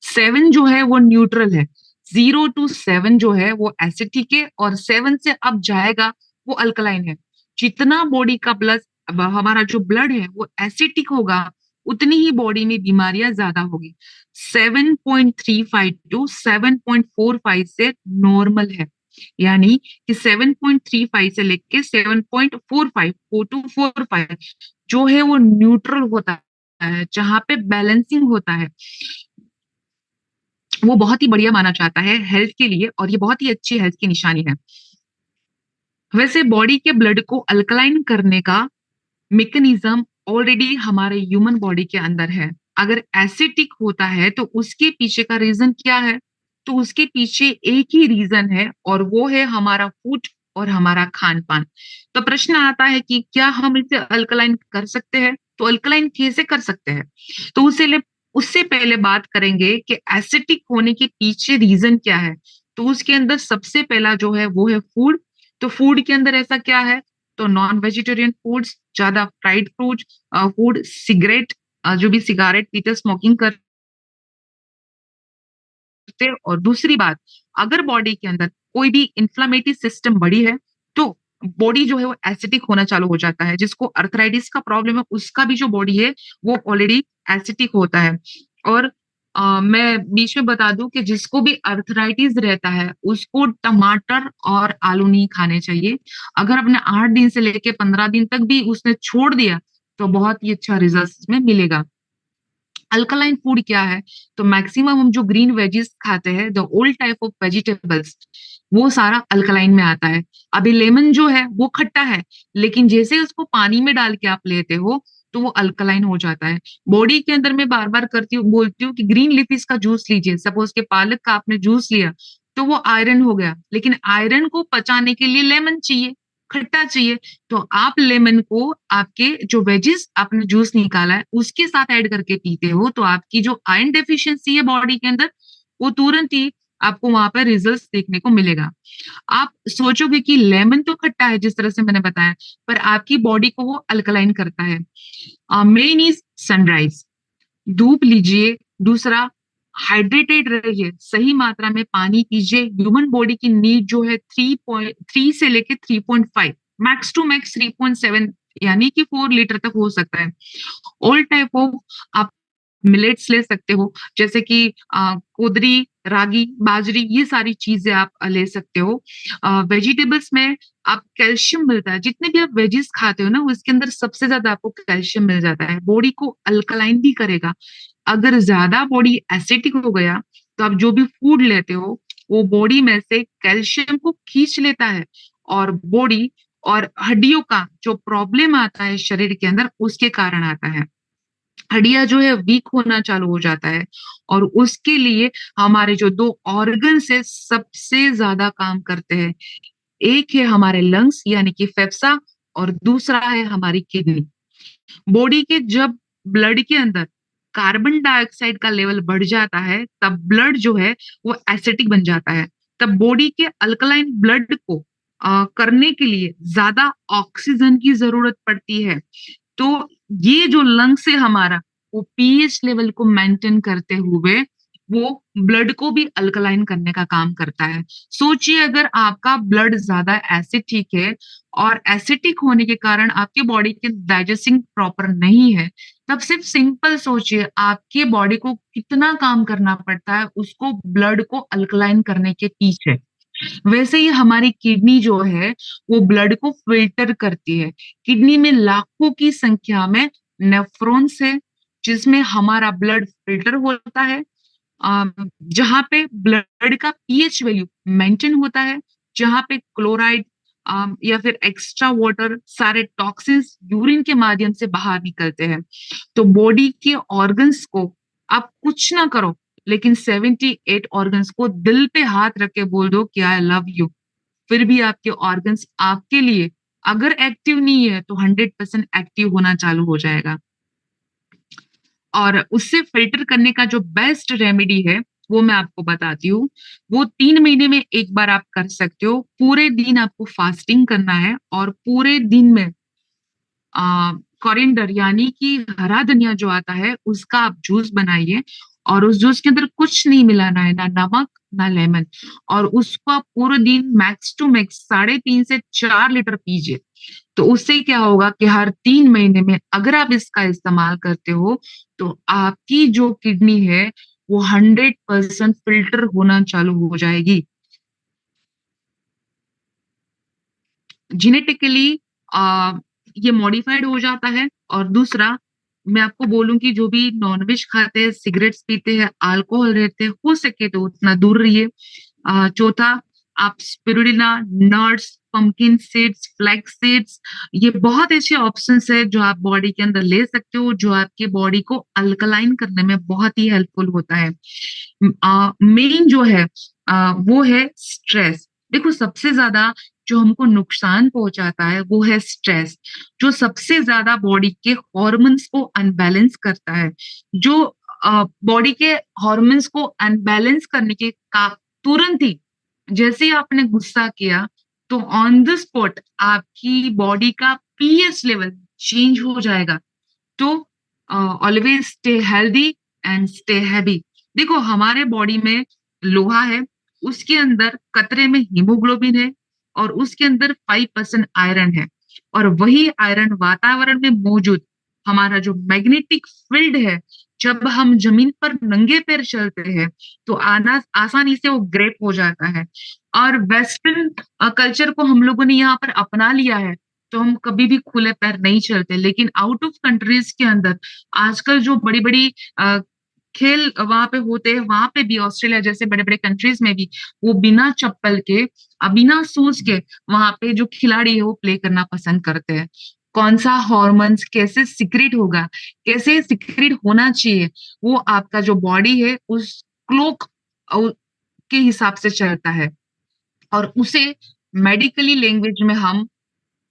7 जो है वो न्यूट्रल है, 0 to 7 जो है वो एसिडिक है, और 7 से अब जाएगा वो अल्कलाइन है। जितना बॉडी का प्लस हमारा जो ब्लड है वो एसिडिक होगा, उतनी ही बॉडी में बीमारियां ज्यादा होगी। 7.35 to 7.45 से नॉर्मल है, यानी कि 7.35 से लेके 7.45, 4 to 4 5 जो है वो न्यूट्रल होता है, जहां पे बैलेंसिंग होता है। वो बहुत ही बढ़िया माना जाता है हेल्थ के लिए, और ये बहुत ही अच्छी हेल्थ की निशानी है। वैसे बॉडी के ब्लड को अल्कलाइन करने का मैकेनिज्म ऑलरेडी हमारे ह्यूमन बॉडी के अंदर है। अगर एसिडिक होता है तो उसके पीछे का रीजन क्या है? तो उसके पीछे एक ही रीजन है, और वो है हमारा फूड और हमारा खान पान। तो प्रश्न आता है कि क्या हम इसे अल्कलाइन कर सकते हैं? तो अल्कलाइन कैसे कर सकते हैं? तो उससे पहले बात करेंगे कि एसिडिक होने के पीछे रीजन क्या है। तो उसके अंदर सबसे पहला जो है वो है फूड। तो फूड के अंदर ऐसा क्या है? तो नॉन वेजिटेरियन फूड्स, ज्यादा फ्राइड फूड, सिगरेट, जो भी सिगारेट पीते, स्मोकिंग करते। और दूसरी बात, अगर बॉडी के अंदर कोई भी इंफ्लामेटरी सिस्टम बढ़ी है, तो बॉडी जो है वो एसिडिक होना चालू हो जाता है। जिसको अर्थराइटिस का प्रॉब्लम है, उसका भी जो बॉडी है वो ऑलरेडी एसिडिक होता है। और मैं बीच में बता दूं कि जिसको भी अर्थराइटिस रहता है उसको टमाटर और आलू नहीं खाने चाहिए। अगर अपने 8 दिन से लेके 15 दिन तक भी उसने छोड़ दिया तो बहुत ही अच्छा रिजल्ट में मिलेगा। अल्कलाइन फूड क्या है? तो मैक्सिमम हम जो ग्रीन वेजीज खाते हैं, the old type of vegetables, वो सारा अल्कलाइन में आता है। अभी लेमन जो है वो खट्टा है, लेकिन जैसे उसको पानी में डाल के आप लेते हो तो वो अल्कलाइन हो जाता है। बॉडी के अंदर मैं बार बार बोलती हूँ कि ग्रीन लीफीज का जूस लीजिए। सपोज के पालक का आपने जूस लिया तो वो आयरन हो गया, लेकिन आयरन को पचाने के लिए लेमन चाहिए, खट्टा चाहिए। तो आप लेमन को आपके जो वेजिस आपने जूस निकाला है उसके साथ ऐड करके पीते हो, तो आपकी जो आयरन डेफिशिएंसी है बॉडी के अंदर, वो तुरंत ही आपको वहां पर रिजल्ट्स देखने को मिलेगा। आप सोचोगे कि लेमन तो खट्टा है जिस तरह से मैंने बताया, पर आपकी बॉडी को वो अल्कलाइन करता है। मेन इज सनराइज, धूप लीजिए। दूसरा, हाइड्रेटेड रहिए, सही मात्रा में पानी पीजिए। ह्यूमन बॉडी की नीड जो है 3.3 से लेके 3.5, मैक्स टू मैक्स 3.7, यानी कि 4 लीटर तक हो सकता है। ऑल टाइप ऑफ आप मिलेट्स ले सकते हो, जैसे कि कुदरी, रागी, बाजरी, ये सारी चीजें आप ले सकते हो। वेजिटेबल्स में आप कैल्शियम मिलता है। जितने भी आप वेजिस खाते हो ना, उसके अंदर सबसे ज्यादा आपको कैल्शियम मिल जाता है, बॉडी को अल्कलाइन भी करेगा। अगर ज्यादा बॉडी एसिडिक हो गया तो आप जो भी फूड लेते हो वो बॉडी में से कैल्शियम को खींच लेता है, और बॉडी और हड्डियों का जो प्रॉब्लम आता है शरीर के अंदर, उसके कारण आता है। हड्डियां जो है वीक होना चालू हो जाता है, और उसके लिए हमारे जो दो ऑर्गन से सबसे ज्यादा काम करते हैं, एक है हमारे लंग्स यानी कि फेफसा, और दूसरा है हमारी किडनी। बॉडी के जब ब्लड के अंदर कार्बन डाइऑक्साइड का लेवल बढ़ जाता है, तब ब्लड जो है वो एसिडिक बन जाता है। तब बॉडी के अल्कलाइन ब्लड को करने के लिए ज्यादा ऑक्सीजन की जरूरत पड़ती है। तो ये जो लंग्स है हमारा, वो पीएच लेवल को मेंटेन करते हुए वो ब्लड को भी अल्कलाइन करने का काम करता है। सोचिए, अगर आपका ब्लड ज्यादा एसिडिक है, और एसिडिक होने के कारण आपकी बॉडी के डाइजेस्टिंग प्रॉपर नहीं है, तब सिर्फ सिंपल सोचिए आपके बॉडी को कितना काम करना पड़ता है उसको ब्लड को अल्कलाइन करने के पीछे। वैसे ही हमारी किडनी जो है वो ब्लड को फिल्टर करती है। किडनी में लाखों की संख्या में नेफ्रॉन्स है, जिसमें हमारा ब्लड फिल्टर होता है, जहां पे ब्लड का पीएच वैल्यू मेंटेन होता है, जहां पे क्लोराइड या फिर एक्स्ट्रा वाटर, सारे टॉक्सिन्स यूरिन के माध्यम से बाहर निकलते हैं। तो बॉडी के ऑर्गन्स को आप कुछ ना करो, लेकिन 78 ऑर्गन्स को दिल पे हाथ रख के बोल दो कि आई लव यू, फिर भी आपके ऑर्गन्स आपके लिए अगर एक्टिव नहीं है तो 100% एक्टिव होना चालू हो जाएगा। और उससे फिल्टर करने का जो बेस्ट रेमेडी है वो मैं आपको बताती हूँ। वो 3 महीने में एक बार आप कर सकते हो। पूरे दिन आपको फास्टिंग करना है और पूरे दिन में कोरिएंडर यानी कि हरा धनिया जो आता है उसका आप जूस बनाइए, और उस जूस के अंदर कुछ नहीं मिलाना है, ना नमक ना लेमन, और उसको आप पूरे दिन मैक्स टू मैक्स 3.5 से 4 लीटर पीजिए। तो उससे क्या होगा कि हर 3 महीने में अगर आप इसका इस्तेमाल करते हो तो आपकी जो किडनी है वो 100% फिल्टर होना चालू हो जाएगी। जेनेटिकली ये मॉडिफाइड हो जाता है। और दूसरा, मैं आपको बोलूं कि जो भी नॉनवेज खाते हैं, सिगरेट्स पीते हैं, अल्कोहल रहते हैं, हो सके तो उतना दूर रहिए। चौथा, आप spirulina nuts, pumpkin seeds, flax seeds, ये बहुत अच्छे ऑप्शंस है जो आप बॉडी के अंदर ले सकते हो, जो आपके बॉडी को अल्कलाइन करने में बहुत ही हेल्पफुल होता है। मेन जो है वो है स्ट्रेस। देखो, सबसे ज्यादा जो हमको नुकसान पहुंचाता है वो है स्ट्रेस, जो सबसे ज्यादा बॉडी के हॉर्मोन्स को अनबैलेंस करता है। जो बॉडी के हॉर्मोन्स को अनबैलेंस करने के का तुरंत ही, जैसे ही आपने गुस्सा किया, तो ऑन द स्पॉट आपकी बॉडी का पीएच लेवल चेंज हो जाएगा। तो always stay healthy and stay heavy. देखो, हमारे बॉडी में लोहा है, उसके अंदर कतरे में हीमोग्लोबिन है, और उसके अंदर 5% आयरन है। और वही आयरन वातावरण में मौजूद हमारा जो मैग्नेटिक फील्ड है, जब हम जमीन पर नंगे पैर चलते हैं तो आना आसानी से वो ग्रेप हो जाता है। और वेस्टर्न कल्चर को हम लोगों ने यहाँ पर अपना लिया है, तो हम कभी भी खुले पैर नहीं चलते। लेकिन आउट ऑफ कंट्रीज के अंदर आजकल जो बड़ी बड़ी खेल वहां पे होते हैं, वहां पे भी ऑस्ट्रेलिया जैसे बड़े बड़े कंट्रीज में भी वो बिना चप्पल के, बिना शूज के वहां पे जो खिलाड़ी है वो प्ले करना पसंद करते हैं। कौन सा हॉर्मोन्स कैसे सिक्रेट होगा, कैसे सिक्रेट होना चाहिए, वो आपका जो बॉडी है उस क्लॉक के हिसाब से चलता है। और उसे मेडिकली लैंग्वेज में हम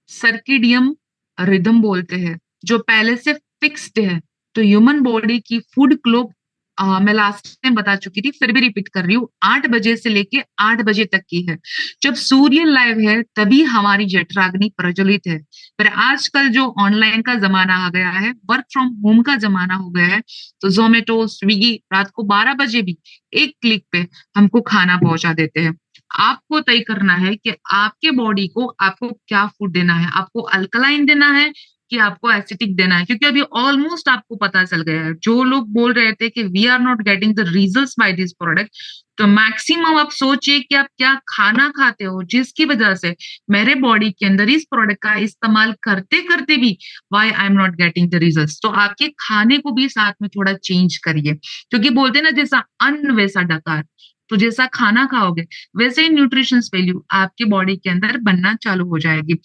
सर्किडियम रिदम बोलते हैं, जो पहले से फिक्स्ड है। तो ह्यूमन बॉडी की फूड क्लॉक, मैं लास्ट टाइम बता चुकी थी, फिर भी रिपीट कर रही हूँ, 8 बजे से लेके 8 बजे तक की है। जब सूर्य लाइव है तभी हमारी जठराग्नि प्रज्वलित है। पर आजकल जो ऑनलाइन का जमाना आ गया है, वर्क फ्रॉम होम का जमाना हो गया है, तो जोमेटो स्विगी रात को 12 बजे भी एक क्लिक पे हमको खाना पहुंचा देते हैं। आपको तय करना है कि आपके बॉडी को आपको क्या फूड देना है, आपको अल्कलाइन देना है कि आपको एसिटिक देना है। क्योंकि अभी ऑलमोस्ट आपको पता चल गया है, जो लोग बोल रहे थे कि we are not getting the results by this product, तो मैक्सिमम आप सोचिए कि आप क्या खाना खाते हो जिसकी वजह से मेरे बॉडी के अंदर इस प्रोडक्ट का इस्तेमाल करते करते भी why I am not getting the results. तो आपके खाने को भी साथ में थोड़ा चेंज करिए, क्योंकि बोलते हैं ना, जैसा अन्न वैसा डकार। तो जैसा खाना खाओगे वैसे ही न्यूट्रिशंस वैल्यू आपकी बॉडी के अंदर बनना चालू हो जाएगी।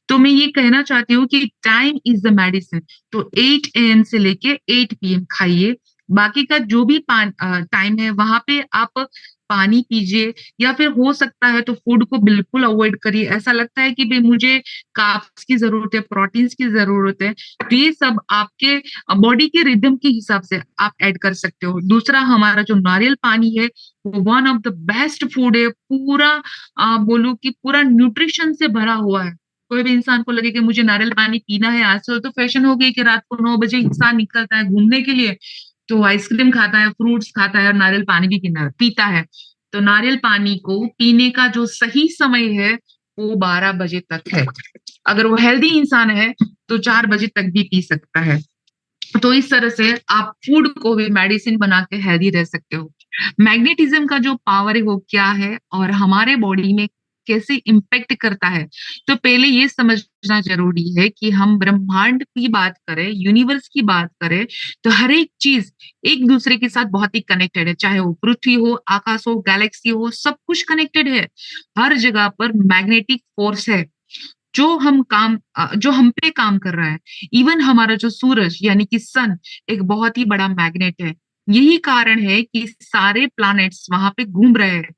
तो मैं ये कहना चाहती हूँ कि टाइम इज द मेडिसिन। तो 8 AM से लेके 8 PM खाइए। बाकी का जो भी टाइम है वहां पे आप पानी पीजिए, या फिर हो सकता है तो फूड को बिल्कुल अवॉइड करिए। ऐसा लगता है कि भाई मुझे कार्ब्स की जरूरत है, प्रोटीन्स की जरूरत है, तो ये सब आपके बॉडी के रिदम के हिसाब से आप ऐड कर सकते हो। दूसरा, हमारा जो नारियल पानी है वो one of the best food है। पूरा बोलूं कि पूरा न्यूट्रिशन से भरा हुआ है। कोई भी इंसान को लगे कि मुझे नारियल पानी पीना है, आजकल तो फैशन हो गई कि रात को 9 बजे इंसान निकलता है घूमने के लिए, तो आइसक्रीम खाता है, फ्रूट्स खाता है, और नारियल पानी भी पीता है। तो नारियल पानी को पीने का जो सही समय है वो 12 बजे तक है। अगर वो हेल्दी इंसान है तो 4 बजे तक भी पी सकता है। तो इस तरह से आप फूड को भी मेडिसिन बना के हेल्दी रह सकते हो। मैग्नेटिज्म का जो पावर है वो क्या है और हमारे बॉडी में कैसे इम्पेक्ट करता है, तो पहले ये समझना जरूरी है कि हम ब्रह्मांड की बात करें, यूनिवर्स की बात करें, तो हर एक चीज एक दूसरे के साथ बहुत ही कनेक्टेड है। चाहे वो पृथ्वी हो, आकाश हो, गैलेक्सी हो, सब कुछ कनेक्टेड है। हर जगह पर मैग्नेटिक फोर्स है जो हम पे काम कर रहा है। इवन हमारा जो सूरज यानी कि सन एक बहुत ही बड़ा मैग्नेट है। यही कारण है कि सारे प्लैनेट्स वहां पे घूम रहे हैं,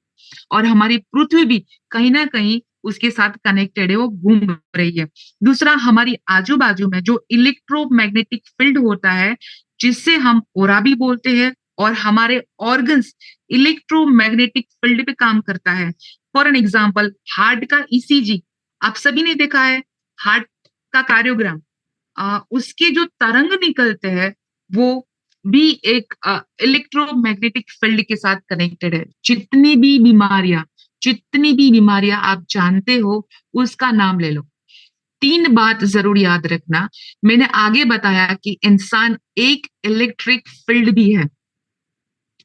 और हमारी पृथ्वी भी कहीं ना कहीं उसके साथ कनेक्टेड है, वो घूम रही है। दूसरा, हमारी आजू बाजू में जो इलेक्ट्रोमैग्नेटिक फील्ड होता है, जिससे हम ओरा भी बोलते हैं, और हमारे ऑर्गन्स इलेक्ट्रोमैग्नेटिक फील्ड पे काम करता है। फॉर एन एग्जाम्पल, हार्ट का ईसीजी आप सभी ने देखा है, हार्ट का कार्योग्राम, उसके जो तरंग निकलते हैं वो भी एक इलेक्ट्रोमैग्नेटिक फील्ड के साथ कनेक्टेड है। जितनी भी बीमारियां आप जानते हो उसका नाम ले लो। तीन बात जरूर याद रखना, मैंने आगे बताया कि इंसान एक इलेक्ट्रिक फील्ड भी है,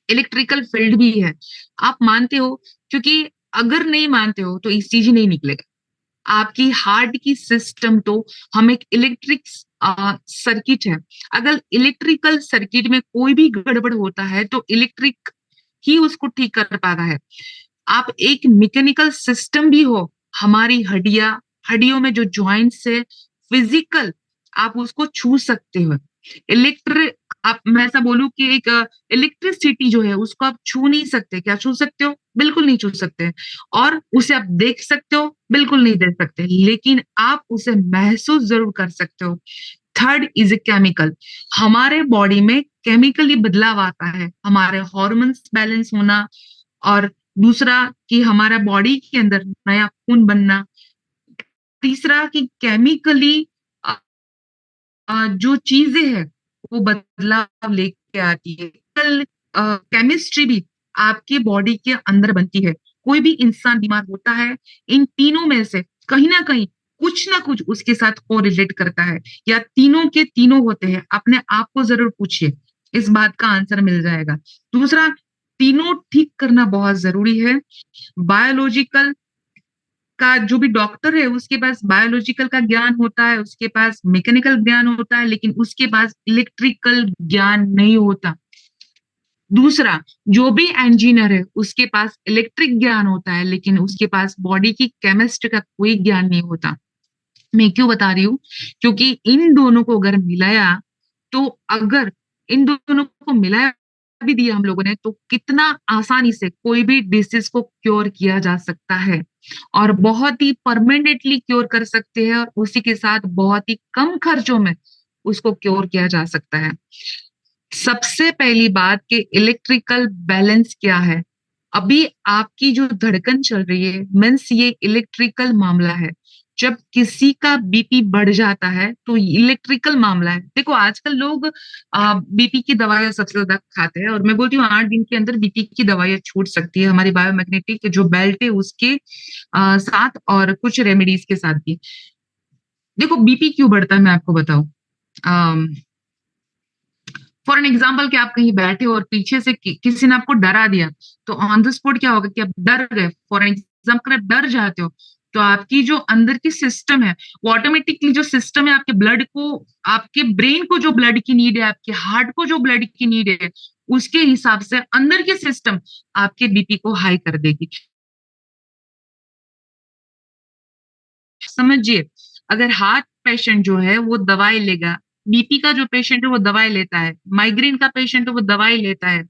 इलेक्ट्रिकल फील्ड भी है। आप मानते हो? क्योंकि अगर नहीं मानते हो तो ईसीजी नहीं निकलेगा। आपकी हार्ट की सिस्टम तो हम एक इलेक्ट्रिक सर्किट है। अगर इलेक्ट्रिकल सर्किट में कोई भी गड़बड़ होता है तो इलेक्ट्रिक ही उसको ठीक कर पाता है। आप एक मैकेनिकल सिस्टम भी हो, हमारी हड्डियों में जो जॉइंट्स है, फिजिकल, आप उसको छू सकते हो। इलेक्ट्रिक, आप, मैं ऐसा बोलूं कि एक इलेक्ट्रिसिटी जो है उसको आप छू नहीं सकते। क्या छू सकते हो? बिल्कुल नहीं छू सकते। और उसे आप देख सकते हो? बिल्कुल नहीं देख सकते, लेकिन आप उसे महसूस जरूर कर सकते हो। Third is a chemical. हमारे बॉडी में केमिकली बदलाव आता है, हमारे हॉर्मोन्स बैलेंस होना, और दूसरा कि हमारा बॉडी के अंदर नया खून बनना। तीसरा कि केमिकली जो चीजें हैं वो बदलाव लेके आती है। कल केमिस्ट्री भी आपके बॉडी के अंदर बनती है। कोई भी इंसान बीमार होता है, इन तीनों में से कहीं ना कुछ उसके साथ कोरिलेट करता है, या तीनों के तीनों होते हैं। अपने आप को जरूर पूछिए, इस बात का आंसर मिल जाएगा। दूसरा, तीनों ठीक करना बहुत जरूरी है। बायोलॉजिकल का जो भी डॉक्टर है उसके पास बायोलॉजिकल का ज्ञान होता है, उसके पास मैकेनिकल ज्ञान होता है, लेकिन उसके पास इलेक्ट्रिकल ज्ञान नहीं होता। दूसरा, जो भी इंजीनियर है उसके पास इलेक्ट्रिक ज्ञान होता है, लेकिन उसके पास बॉडी की केमिस्ट्री का कोई ज्ञान नहीं होता। मैं क्यों बता रही हूँ? क्योंकि इन दोनों को अगर मिलाया, तो अगर इन दोनों को मिलाया भी दिया हम लोगों ने, तो कितना आसानी से कोई भी डिसीज को क्योर किया जा सकता है, और बहुत ही परमानेंटली क्योर कर सकते हैं, और उसी के साथ बहुत ही कम खर्चों में उसको क्योर किया जा सकता है। सबसे पहली बात कि इलेक्ट्रिकल बैलेंस क्या है। अभी आपकी जो धड़कन चल रही है, मीन्स ये इलेक्ट्रिकल मामला है। जब किसी का बीपी बढ़ जाता है तो इलेक्ट्रिकल मामला है। देखो, आजकल लोग बीपी की दवाइयां सबसे ज्यादा खाते हैं, और मैं बोलती हूँ 8 दिन के अंदर बीपी की दवाइयां छूट सकती है हमारी बायोमैग्नेटिक जो बेल्ट है उसके साथ, और कुछ रेमेडीज के साथ भी। देखो, बीपी क्यों बढ़ता है मैं आपको बताऊं। फॉर एन एग्जाम्पल कि आप कहीं बैठे हो और पीछे से किसी ने आपको डरा दिया, तो ऑन द स्पॉट क्या होगा कि आप डर गए। फॉर एन एग्जाम्पल आप डर जाते हो, तो आपकी जो अंदर की सिस्टम है, वो ऑटोमेटिकली जो सिस्टम है आपके ब्लड को, आपके ब्रेन को जो ब्लड की नीड है, आपके हार्ट को जो ब्लड की नीड है, उसके हिसाब से अंदर की सिस्टम आपके बीपी को हाई कर देगी। समझिए, अगर हार्ट पेशेंट जो है वो दवाई लेगा, बीपी का जो पेशेंट है वो दवाई लेता है, माइग्रेन का पेशेंट है वो दवाई लेता है,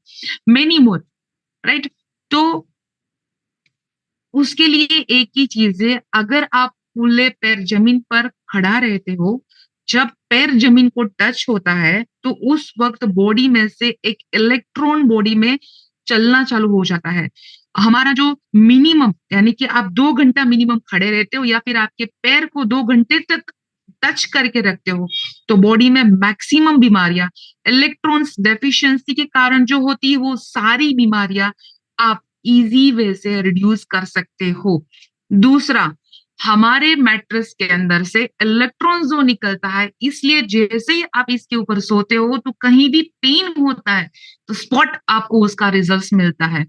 मेनी मोर, राइट। तो उसके लिए एक ही चीज है, अगर आप खुले पैर जमीन पर खड़ा रहते हो, जब पैर जमीन को टच होता है तो उस वक्त बॉडी में से एक इलेक्ट्रॉन बॉडी में चलना चालू हो जाता है। हमारा जो मिनिमम, यानी कि आप 2 घंटा मिनिमम खड़े रहते हो, या फिर आपके पैर को 2 घंटे तक टच करके रखते हो, तो बॉडी में मैक्सिमम बीमारियां इलेक्ट्रॉन्स डेफिशिएंसी के कारण जो होती है, वो सारी बीमारियां आप इजी वे से रिड्यूस कर सकते हो। दूसरा, हमारे मैट्रेस के अंदर से इलेक्ट्रॉन जो निकलता है, इसलिए जैसे ही आप इसके ऊपर सोते हो तो कहीं भी पेन होता है तो स्पॉट आपको उसका रिजल्ट मिलता है,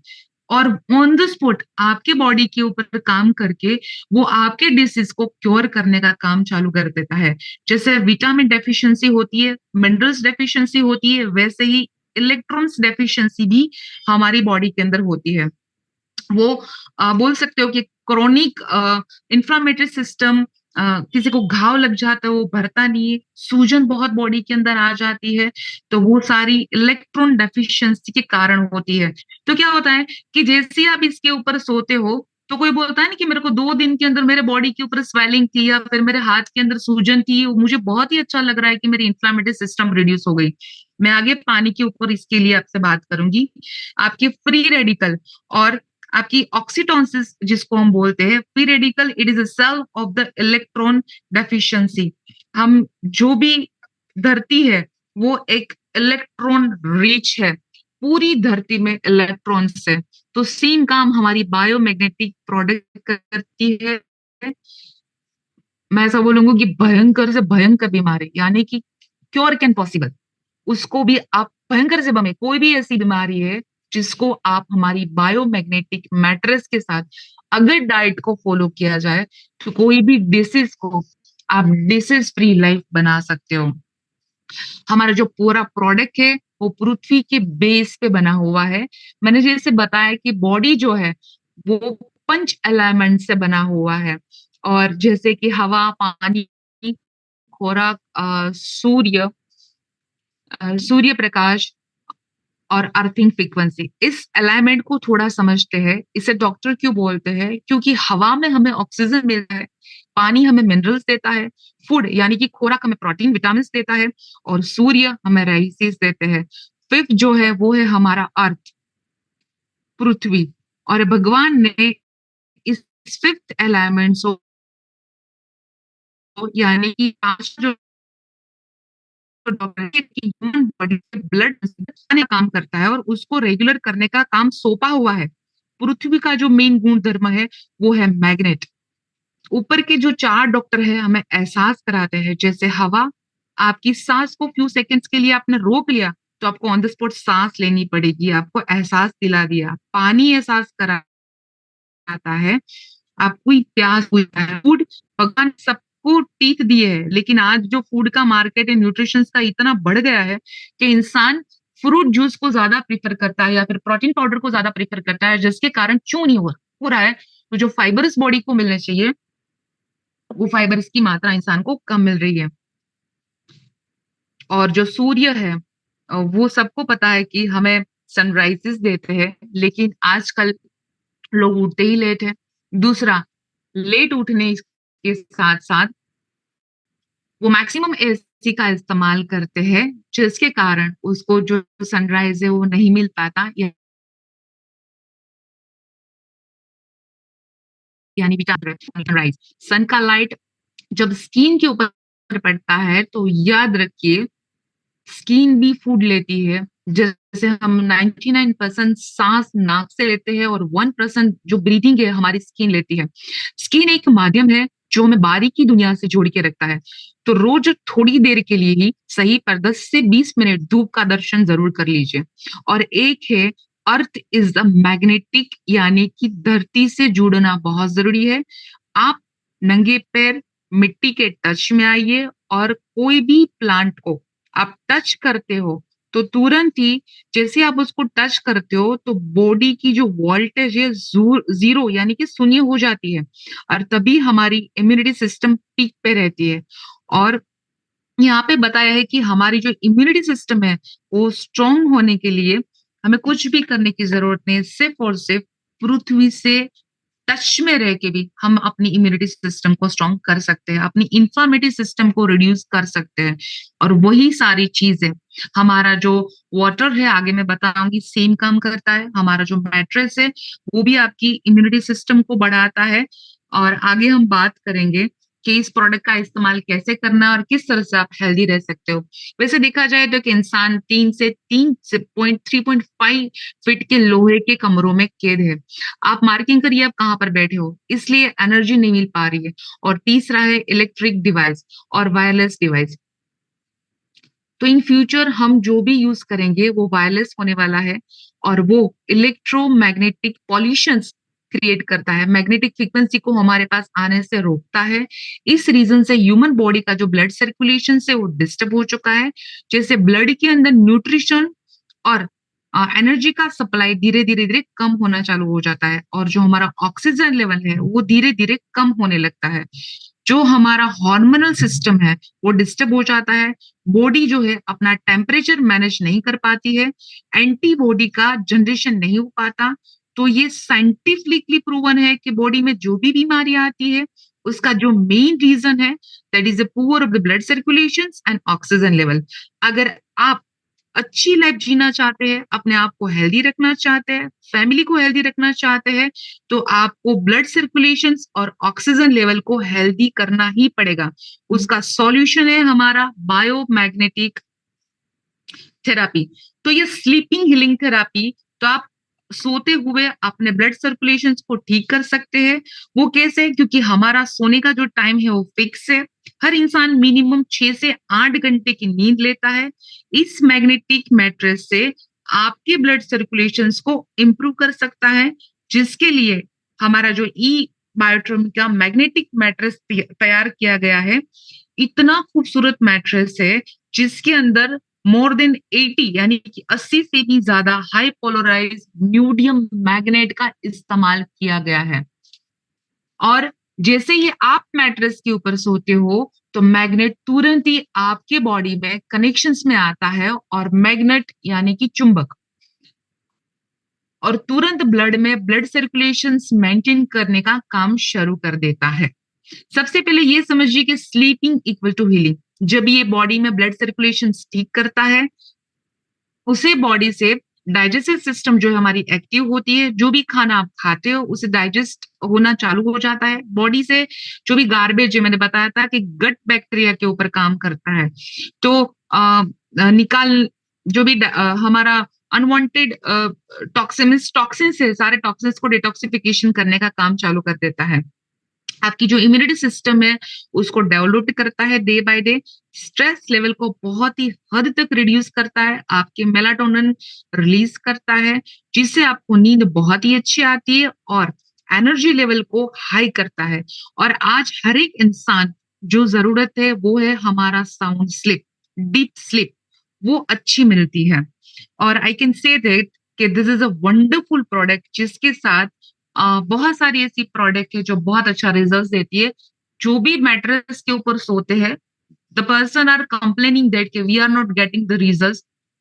और ऑन द स्पॉट आपके बॉडी के ऊपर काम करके वो आपके डिसीज को क्योर करने का काम चालू कर देता है। जैसे विटामिन डेफिशिएंसी होती है, मिनरल्स डेफिशिएंसी होती है, वैसे ही इलेक्ट्रॉन्स डेफिशिएंसी भी हमारी बॉडी के अंदर होती है। वो बोल सकते हो कि क्रोनिक इंफ्लामेटरी सिस्टम, किसी को घाव लग जाता है वो भरता नहीं है, सूजन बहुत बॉडी के अंदर आ जाती है, तो वो सारी इलेक्ट्रॉन डेफिशिएंसी के कारण होती है। तो क्या होता है कि जैसे ही आप इसके ऊपर सोते हो, तो कोई बोलता है ना कि मेरे को 2 दिन के अंदर मेरे बॉडी के ऊपर स्वेलिंग थी, या फिर मेरे हाथ के अंदर सूजन थी, मुझे बहुत ही अच्छा लग रहा है कि मेरी इंफ्लामेटरी सिस्टम रिड्यूस हो गई। मैं आगे पानी के ऊपर इसके लिए आपसे बात करूंगी। आपके फ्री रेडिकल और आपकी ऑक्सीटोसिस जिसको हम बोलते हैं, free radical it is a cell of the electron deficiency. हम जो भी धरती है वो एक इलेक्ट्रॉन रिच है, पूरी धरती में इलेक्ट्रॉन्स है। तो सेम काम हमारी बायोमैग्नेटिक प्रोडक्ट करती है। मैं ऐसा बोलूंगा कि भयंकर से भयंकर बीमारी यानी कि क्योर कैन पॉसिबल, उसको भी आप भयंकर से बमे, कोई भी ऐसी बीमारी है जिसको आप हमारी बायोमैग्नेटिक मैट्रेस के साथ अगर डाइट को फॉलो किया जाए तो कोई भी डिसीज को आप डिसीज फ्री लाइफ बना सकते हो। हमारा जो पूरा प्रोडक्ट है वो पृथ्वी के बेस पे बना हुआ है। मैंने जैसे बताया कि बॉडी जो है वो पंच एलिमेंट से बना हुआ है, और जैसे कि हवा, पानी, खुराक, सूर्य प्रकाश और अर्थिंग फ्रीक्वेंसी, इस अलाइनमेंट को थोड़ा समझते हैं। इसे डॉक्टर क्यों बोलते हैं? क्योंकि हवा में हमें ऑक्सीजन मिलता है, पानी हमें मिनरल्स देता है, फूड यानी कि खुराक हमें प्रोटीन विटामिन देता है, और सूर्य हमें राइसिस देते हैं। फिफ्थ जो है वो है हमारा अर्थ, पृथ्वी। और भगवान ने इस फिफ्थ एलिमेंट यानी कि पांच जो ह्यूमन बॉडी से ब्लड काम करता है और उसको रेगुलर करने का काम सौंपा हुआ है। पृथ्वी का जो मेन गुण धर्म है वो है मैग्नेट। ऊपर के जो चार डॉक्टर है हमें एहसास कराते हैं, जैसे हवा, आपकी सांस को फ्यू सेकंड्स के लिए आपने रोक लिया तो आपको ऑन द स्पॉट सांस लेनी पड़ेगी, आपको एहसास दिला दिया। पानी एहसास कराता है आपको ही प्यास हुई है। फूड, भगवान सबको टीथ दिए है, लेकिन आज जो फूड का मार्केट है न्यूट्रिशन का इतना बढ़ गया है कि इंसान फ्रूट जूस को ज्यादा प्रीफर करता है या फिर प्रोटीन पाउडर को ज्यादा प्रीफर करता है, जिसके कारण क्यों नहीं हो रहा है? तो जो फाइबर्स बॉडी को मिलने चाहिए वो फाइबर्स की मात्रा इंसान को कम मिल रही है। और जो सूर्य है वो सबको पता है कि हमें सनराइजेस देते हैं, लेकिन आजकल लोग उठते ही लेट है। दूसरा, लेट उठने के साथ साथ वो मैक्सिमम एसी का इस्तेमाल करते हैं, जिसके कारण उसको जो सनराइज है वो नहीं मिल पाता, यानी सनराइज। सन का लाइट जब स्किन के ऊपर पड़ता है तो याद रखिए स्किन भी फूड लेती है। जैसे हम 99% सांस नाक से लेते हैं और 1% जो ब्रीथिंग है हमारी स्किन लेती है। स्किन एक माध्यम है जो हमें बारीकी दुनिया से जोड़ के रखता है। तो रोज थोड़ी देर के लिए ही सही पर 10 से 20 मिनट धूप का दर्शन जरूर कर लीजिए। और एक है अर्थ इज द मैग्नेटिक, यानी कि धरती से जुड़ना बहुत जरूरी है। आप नंगे पैर मिट्टी के टच में आइए, और कोई भी प्लांट को आप टच करते हो तो तुरंत ही जैसे आप उसको टच करते हो तो बॉडी की जो वोल्टेज है जीरो यानी कि शून्य हो जाती है, और तभी हमारी इम्यूनिटी सिस्टम पीक पे रहती है। और यहाँ पे बताया है कि हमारी जो इम्यूनिटी सिस्टम है वो स्ट्रांग होने के लिए हमें कुछ भी करने की जरूरत नहीं है, सिर्फ और सिर्फ पृथ्वी से टच में रह के भी हम अपनी इम्यूनिटी सिस्टम को स्ट्रांग कर सकते हैं, अपनी इंफ्लामेटरी सिस्टम को रिड्यूस कर सकते हैं। और वही सारी चीजें हमारा जो वाटर है, आगे मैं बताऊंगी, सेम काम करता है। हमारा जो मैट्रेस है वो भी आपकी इम्यूनिटी सिस्टम को बढ़ाता है। और आगे हम बात करेंगे कि इस प्रोडक्ट का इस्तेमाल कैसे करना और किस तरह से आप हेल्दी रह सकते हो। वैसे देखा जाए तो एक इंसान 3 से 3.5 फीट के लोहे के कमरों में कैद है। आप मार्किंग करिए आप कहाँ पर बैठे हो, इसलिए एनर्जी नहीं मिल पा रही है। और तीसरा है इलेक्ट्रिक डिवाइस और वायरलेस डिवाइस। तो इन फ्यूचर हम जो भी यूज करेंगे वो वायरलेस होने वाला है, और वो इलेक्ट्रोमैग्नेटिक पॉल्यूशंस क्रिएट करता है, मैग्नेटिक फ्रीक्वेंसी को हमारे पास आने से रोकता है। इस रीजन से ह्यूमन बॉडी का जो ब्लड सर्कुलेशन से वो डिस्टर्ब हो चुका है। जैसे ब्लड के अंदर न्यूट्रिशन और एनर्जी का सप्लाई धीरे धीरे धीरे कम होना चालू हो जाता है, और जो हमारा ऑक्सीजन लेवल है वो धीरे धीरे कम होने लगता है। जो हमारा हार्मोनल सिस्टम है वो डिस्टर्ब हो जाता है। बॉडी जो है अपना टेम्परेचर मैनेज नहीं कर पाती है, एंटीबॉडी का जनरेशन नहीं हो पाता। तो ये साइंटिफिकली प्रूवन है कि बॉडी में जो भी बीमारियां आती है उसका जो मेन रीजन है that is the poor of the blood circulation and oxygen level. अगर आप अच्छी लाइफ जीना चाहते हैं, अपने आप को हेल्दी रखना चाहते हैं, फैमिली को हेल्दी रखना चाहते हैं, तो आपको ब्लड सर्कुलेशन और ऑक्सीजन लेवल को हेल्दी करना ही पड़ेगा। उसका सॉल्यूशन है हमारा बायोमैग्नेटिक थेरापी। तो ये स्लीपिंग हीलिंग थेरापी, तो आप सोते हुए अपने ब्लड सर्कुलेशन को ठीक कर सकते हैं। वो कैसे? क्योंकि हमारा सोने का जो टाइम है वो फिक्स है। हर इंसान मिनिमम 6 से 8 घंटे की नींद लेता है। इस मैग्नेटिक मैट्रेस से आपके ब्लड सर्कुलेशन को इम्प्रूव कर सकता है, जिसके लिए हमारा जो ई बायोट्रम का मैग्नेटिक मैट्रेस तैयार किया गया है। इतना खूबसूरत मैट्रेस है जिसके अंदर मोर देन 80 यानी कि 80 से भी ज्यादा हाई पोलराइज न्यूडियम मैग्नेट का इस्तेमाल किया गया है। और जैसे ही आप मैट्रेस के ऊपर सोते हो तो मैग्नेट तुरंत ही आपके बॉडी में कनेक्शंस में आता है, और मैग्नेट यानी कि चुंबक, और तुरंत ब्लड में ब्लड सर्कुलेशन मेंटेन करने का काम शुरू कर देता है। सबसे पहले ये समझिए कि स्लीपिंग इक्वल टू हीलिंग। जब ये बॉडी में ब्लड सर्कुलेशन ठीक करता है, उसे बॉडी से डाइजेस्टिव सिस्टम जो है हमारी एक्टिव होती है। जो भी खाना आप खाते हो उसे डाइजेस्ट होना चालू हो जाता है बॉडी से। जो भी गार्बेज है, मैंने बताया था कि गट बैक्टीरिया के ऊपर काम करता है, तो निकाल जो भी हमारा अनवांटेड टॉक्सिन्स है, सारे टॉक्सिन्स को डिटॉक्सिफिकेशन करने का काम चालू कर देता है। आपकी जो इम्यूनिटी सिस्टम है उसको डेवलप करता है day by day. Stress level को बहुत ही हद तक रिड्यूस करता है, आपके मेलाटोनिन रिलीज करता है, जिससे आपको नींद बहुत ही अच्छी आती है और एनर्जी लेवल को हाई करता है। और आज हर एक इंसान जो जरूरत है वो है हमारा साउंड स्लिप, डीप स्लिप, वो अच्छी मिलती है। और आई कैन से दैट कि this is a wonderful product, जिसके साथ बहुत सारी ऐसी प्रोडक्ट है जो बहुत अच्छा रिजल्ट देती है। जो भी मैट्रेस के ऊपर सोते हैं, the person are complaining that कि we are not getting the result.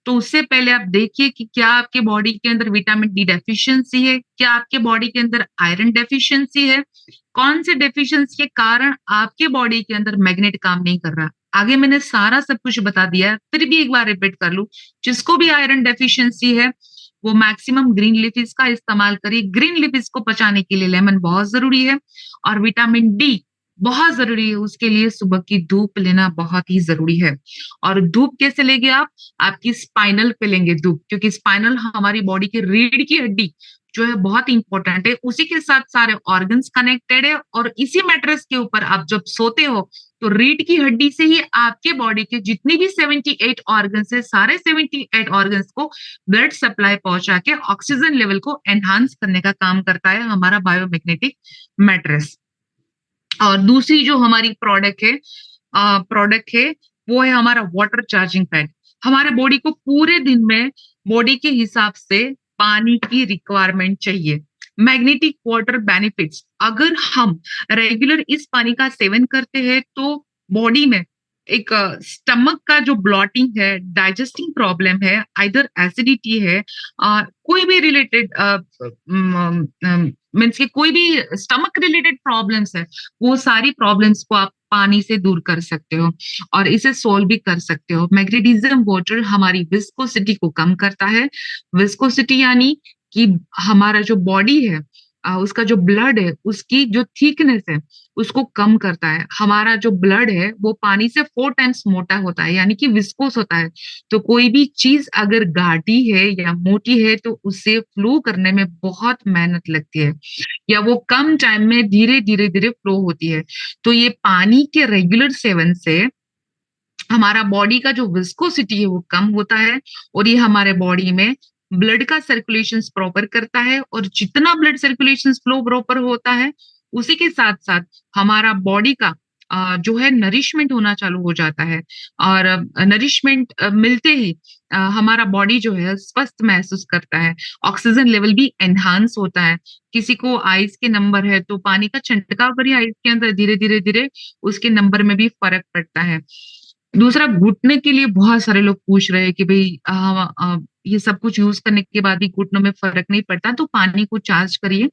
तो उससे पहले आप देखिए कि क्या आपके बॉडी के अंदर विटामिन डी डेफिशिएंसी है, क्या आपके बॉडी के अंदर आयरन डेफिशिएंसी है, कौन से डेफिशिएंसी के कारण आपके बॉडी के अंदर मैग्नेट काम नहीं कर रहा। आगे मैंने सारा सब कुछ बता दिया है, फिर भी एक बार रिपीट कर लूं। जिसको भी आयरन डेफिशिएंसी है वो मैक्सिमम ग्रीन लीफीज का इस्तेमाल करिए। ग्रीन लीफीज को पचाने के लिए लेमन बहुत जरूरी है, और विटामिन डी बहुत जरूरी है। उसके लिए सुबह की धूप लेना बहुत ही जरूरी है। और धूप कैसे लेंगे आप? आपकी स्पाइनल पे लेंगे धूप, क्योंकि स्पाइनल हमारी बॉडी की रीढ़ की हड्डी जो है बहुत इंपॉर्टेंट है। उसी के साथ सारे ऑर्गन्स कनेक्टेड है, और इसी मैट्रेस के ऊपर आप जब सोते हो तो रीढ़ की हड्डी से ही आपके बॉडी के जितनी भी 78 ऑर्गन्स है, सारे 78 ऑर्गन्स को ब्लड सप्लाई पहुंचा के ऑक्सीजन लेवल को एनहांस करने का काम करता है हमारा बायोमैग्नेटिक मैट्रेस। और दूसरी जो हमारी प्रोडक्ट है वो है हमारा वाटर चार्जिंग पैड। हमारे बॉडी को पूरे दिन में बॉडी के हिसाब से पानी की रिक्वायरमेंट चाहिए। मैग्नेटिक वाटर बेनिफिट्स, अगर हम रेगुलर इस पानी का सेवन करते हैं तो बॉडी में एक स्टमक का जो ब्लॉटिंग है, डाइजेस्टिंग प्रॉब्लम है, आइदर एसिडिटी है, कोई भी रिलेटेड मीन्स की कोई भी स्टमक रिलेटेड प्रॉब्लम्स है, वो सारी प्रॉब्लम्स को आप पानी से दूर कर सकते हो और इसे सोल्व भी कर सकते हो। मैग्नेटिज्म वाटर हमारी विस्कोसिटी को कम करता है। विस्कोसिटी यानी कि हमारा जो बॉडी है, उसका जो ब्लड है, उसकी जो थिकनेस है उसको कम करता है। हमारा जो ब्लड है वो पानी से 4 टाइम्स मोटा होता है, यानी कि विस्कोस होता है। तो कोई भी चीज अगर गाढ़ी है या मोटी है तो उसे फ्लो करने में बहुत मेहनत लगती है, या वो कम टाइम में धीरे धीरे धीरे फ्लो होती है। तो ये पानी के रेगुलर सेवन से हमारा बॉडी का जो विस्कोसिटी है वो कम होता है, और ये हमारे बॉडी में ब्लड का सर्कुलेशन प्रॉपर करता है। और जितना ब्लड सर्कुलेशन फ्लो प्रॉपर होता है, उसी के साथ साथ हमारा बॉडी का जो है नरिशमेंट होना चालू हो जाता है। और नरिशमेंट मिलते ही हमारा बॉडी जो है स्वस्थ महसूस करता है। ऑक्सीजन लेवल भी एनहांस होता है। किसी को आइस के नंबर है तो पानी का छंटकाव करिए आइस के अंदर, धीरे धीरे धीरे उसके नंबर में भी फर्क पड़ता है। दूसरा, घुटने के लिए बहुत सारे लोग पूछ रहे हैं कि भाई ये सब कुछ यूज करने के बाद भी घुटनों में फर्क नहीं पड़ता, तो पानी को चार्ज करिए।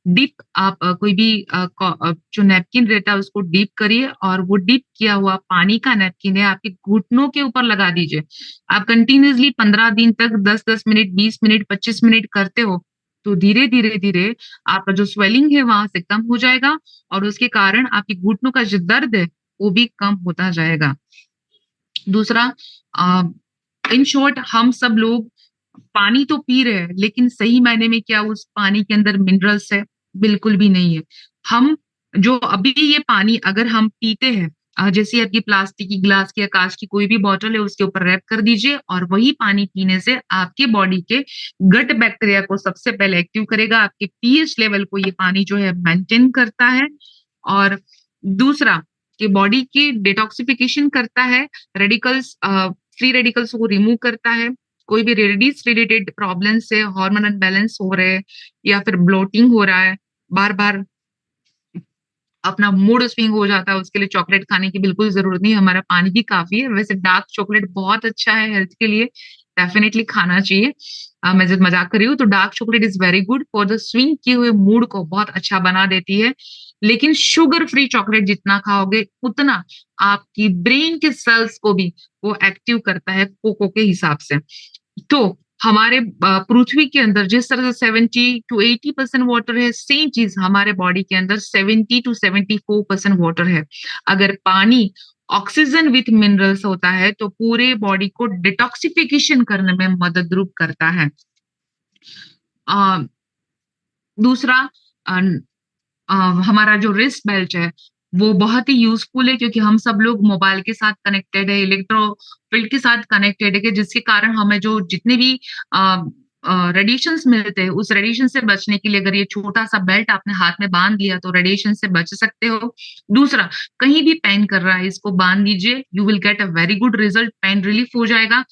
डिप आप कोई भी जो नैपकिन रहता है उसको डिप करिए, और वो डिप किया हुआ पानी का नैपकिन है आपके घुटनों के ऊपर लगा दीजिए। आप कंटिन्यूअसली 15 दिन तक 10-10 मिनट, 20 मिनट, 25 मिनट करते हो, तो धीरे-धीरे आपका जो स्वेलिंग है वहाँ से कम हो जाएगा, और उसके कारण आपके घुटनों का जो दर्द है, वो भी कम होता जाएगा। दूसरा, अ, इन शॉर्ट हम सब लोग पानी तो पी रहे हैं, लेकिन सही मायने में क्या उस पानी के अंदर मिनरल्स है? बिल्कुल भी नहीं है। हम जो अभी ये पानी अगर हम पीते हैं, जैसे आपकी प्लास्टिक की, ग्लास की या काँच की कोई भी बॉटल है, उसके ऊपर रैप कर दीजिए, और वही पानी पीने से आपके बॉडी के गट बैक्टीरिया को सबसे पहले एक्टिव करेगा, आपके पीएच लेवल को ये पानी जो है मेंटेन करता है। और दूसरा, कि बॉडी की डिटॉक्सिफिकेशन करता है, रेडिकल्स फ्री रेडिकल्स को रिमूव करता है। कोई भी लेडीज रिलेटेड प्रॉब्लम से हार्मोन अनबैलेंस हो रहे हैं, या फिर ब्लोटिंग हो रहा है, बार बार अपना मूड स्विंग हो जाता है, उसके लिए चॉकलेट खाने की बिल्कुल जरूरत नहीं, हमारा पानी भी काफी है। वैसे डार्क चॉकलेट बहुत अच्छा है हेल्थ के लिए, डेफिनेटली खाना चाहिए। मैं जब मजाक कर रही हूँ, तो dark chocolate is very good for the swing किए हुए मूड को बहुत अच्छा बना देती है। लेकिन शुगर फ्री चॉकलेट जितना खाओगे, उतना आपकी ब्रेन के सेल्स को भी वो एक्टिव करता है कोको के हिसाब से। तो हमारे पृथ्वी के अंदर जिस तरह से 70 to 80% वाटर है, सेम चीज हमारे बॉडी के अंदर 70 to 74% वाटर है। अगर पानी ऑक्सीजन विथ मिनरल्स होता है, तो पूरे बॉडी को डिटॉक्सिफिकेशन करने में मदद रूप करता है। अ, दूसरा, अ, अ, हमारा जो रिस्ट बेल्ट है, वो बहुत ही यूजफुल है, क्योंकि हम सब लोग मोबाइल के साथ कनेक्टेड है, इलेक्ट्रो फील्ड के साथ कनेक्टेड है, कि जिसके कारण हमें जो जितने भी रेडिएशंस मिलते हैं, उस रेडिएशन से बचने के लिए अगर ये छोटा सा बेल्ट आपने हाथ में बांध लिया, तो रेडिएशन से बच सकते हो। दूसरा, कहीं भी पेन कर रहा है, इसको बांध दीजिए, you will get a very good result, pain relief हो जाएगा।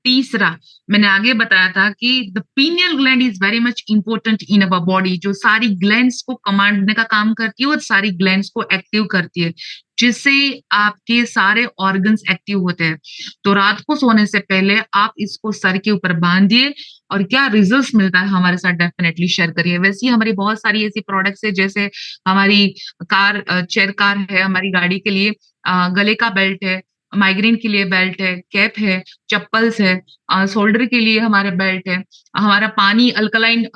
तीसरा, मैंने आगे बताया था कि the pineal gland is very much important in our body, जो सारी ग्लैंड्स को कमांडने का काम करती है और सारी ग्लैंड्स को एक्टिव करती है, जिससे आपके सारे ऑर्गन्स एक्टिव होते हैं। तो रात को सोने से पहले आप इसको सर के ऊपर बांधिए, और क्या रिजल्ट्स मिलता है हमारे साथ डेफिनेटली शेयर करिए। वैसे ही हमारी बहुत सारी ऐसी प्रोडक्ट्स है, जैसे हमारी चेयर कार है, हमारी गाड़ी के लिए गले का बेल्ट है, माइग्रेन के लिए बेल्ट है, कैप है, चप्पल्स है, शोल्डर के लिए हमारे बेल्ट है, हमारा पानी अल्कलाइन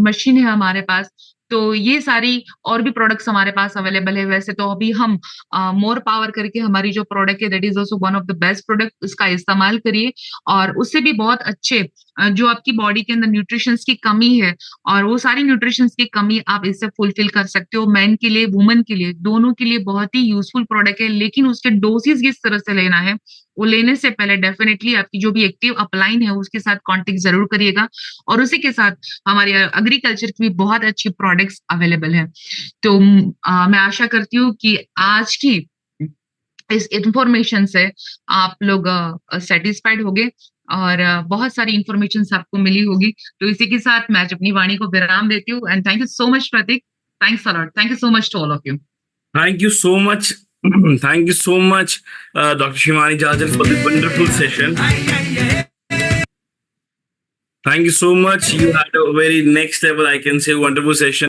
मशीन है हमारे पास। तो ये सारी और भी प्रोडक्ट्स हमारे पास अवेलेबल है। वैसे तो अभी हम मोर पावर करके हमारी जो प्रोडक्ट है, that is also one of the best product, उसका इस्तेमाल करिए, और उससे भी बहुत अच्छे जो आपकी बॉडी के अंदर न्यूट्रिशंस की कमी है, और वो सारी न्यूट्रिशंस की कमी आप इससे फुलफिल कर सकते हो। मैन के लिए, वुमेन के लिए, दोनों के लिए बहुत ही यूजफुल प्रोडक्ट है। लेकिन उसके डोसेज किस तरह से लेना है, वो लेने से पहले डेफिनेटली आपकी जो भी एक्टिव अपलाइन है, उसके साथ कांटेक्ट जरूर करिएगा। और उसी के साथ हमारे एग्रीकल्चर की भी बहुत अच्छी प्रोडक्ट्स अवेलेबल है। तो मैं आशा करती हूँ कि आज की इस इंफॉर्मेशन से आप लोग सेटिस्फाइड होंगे, और बहुत सारी इंफॉर्मेशन आपको मिली होगी। तो इसी के साथ मैं आज अपनी वाणी को विराम देती हूँ, and thank you so much Pratik, thanks a lot, thank you so much to all of you. Thank you so much. Thank you so much, Dr. Shivani Jajan, for the wonderful session. Thank you so much. You had a very next level, I can say, wonderful session.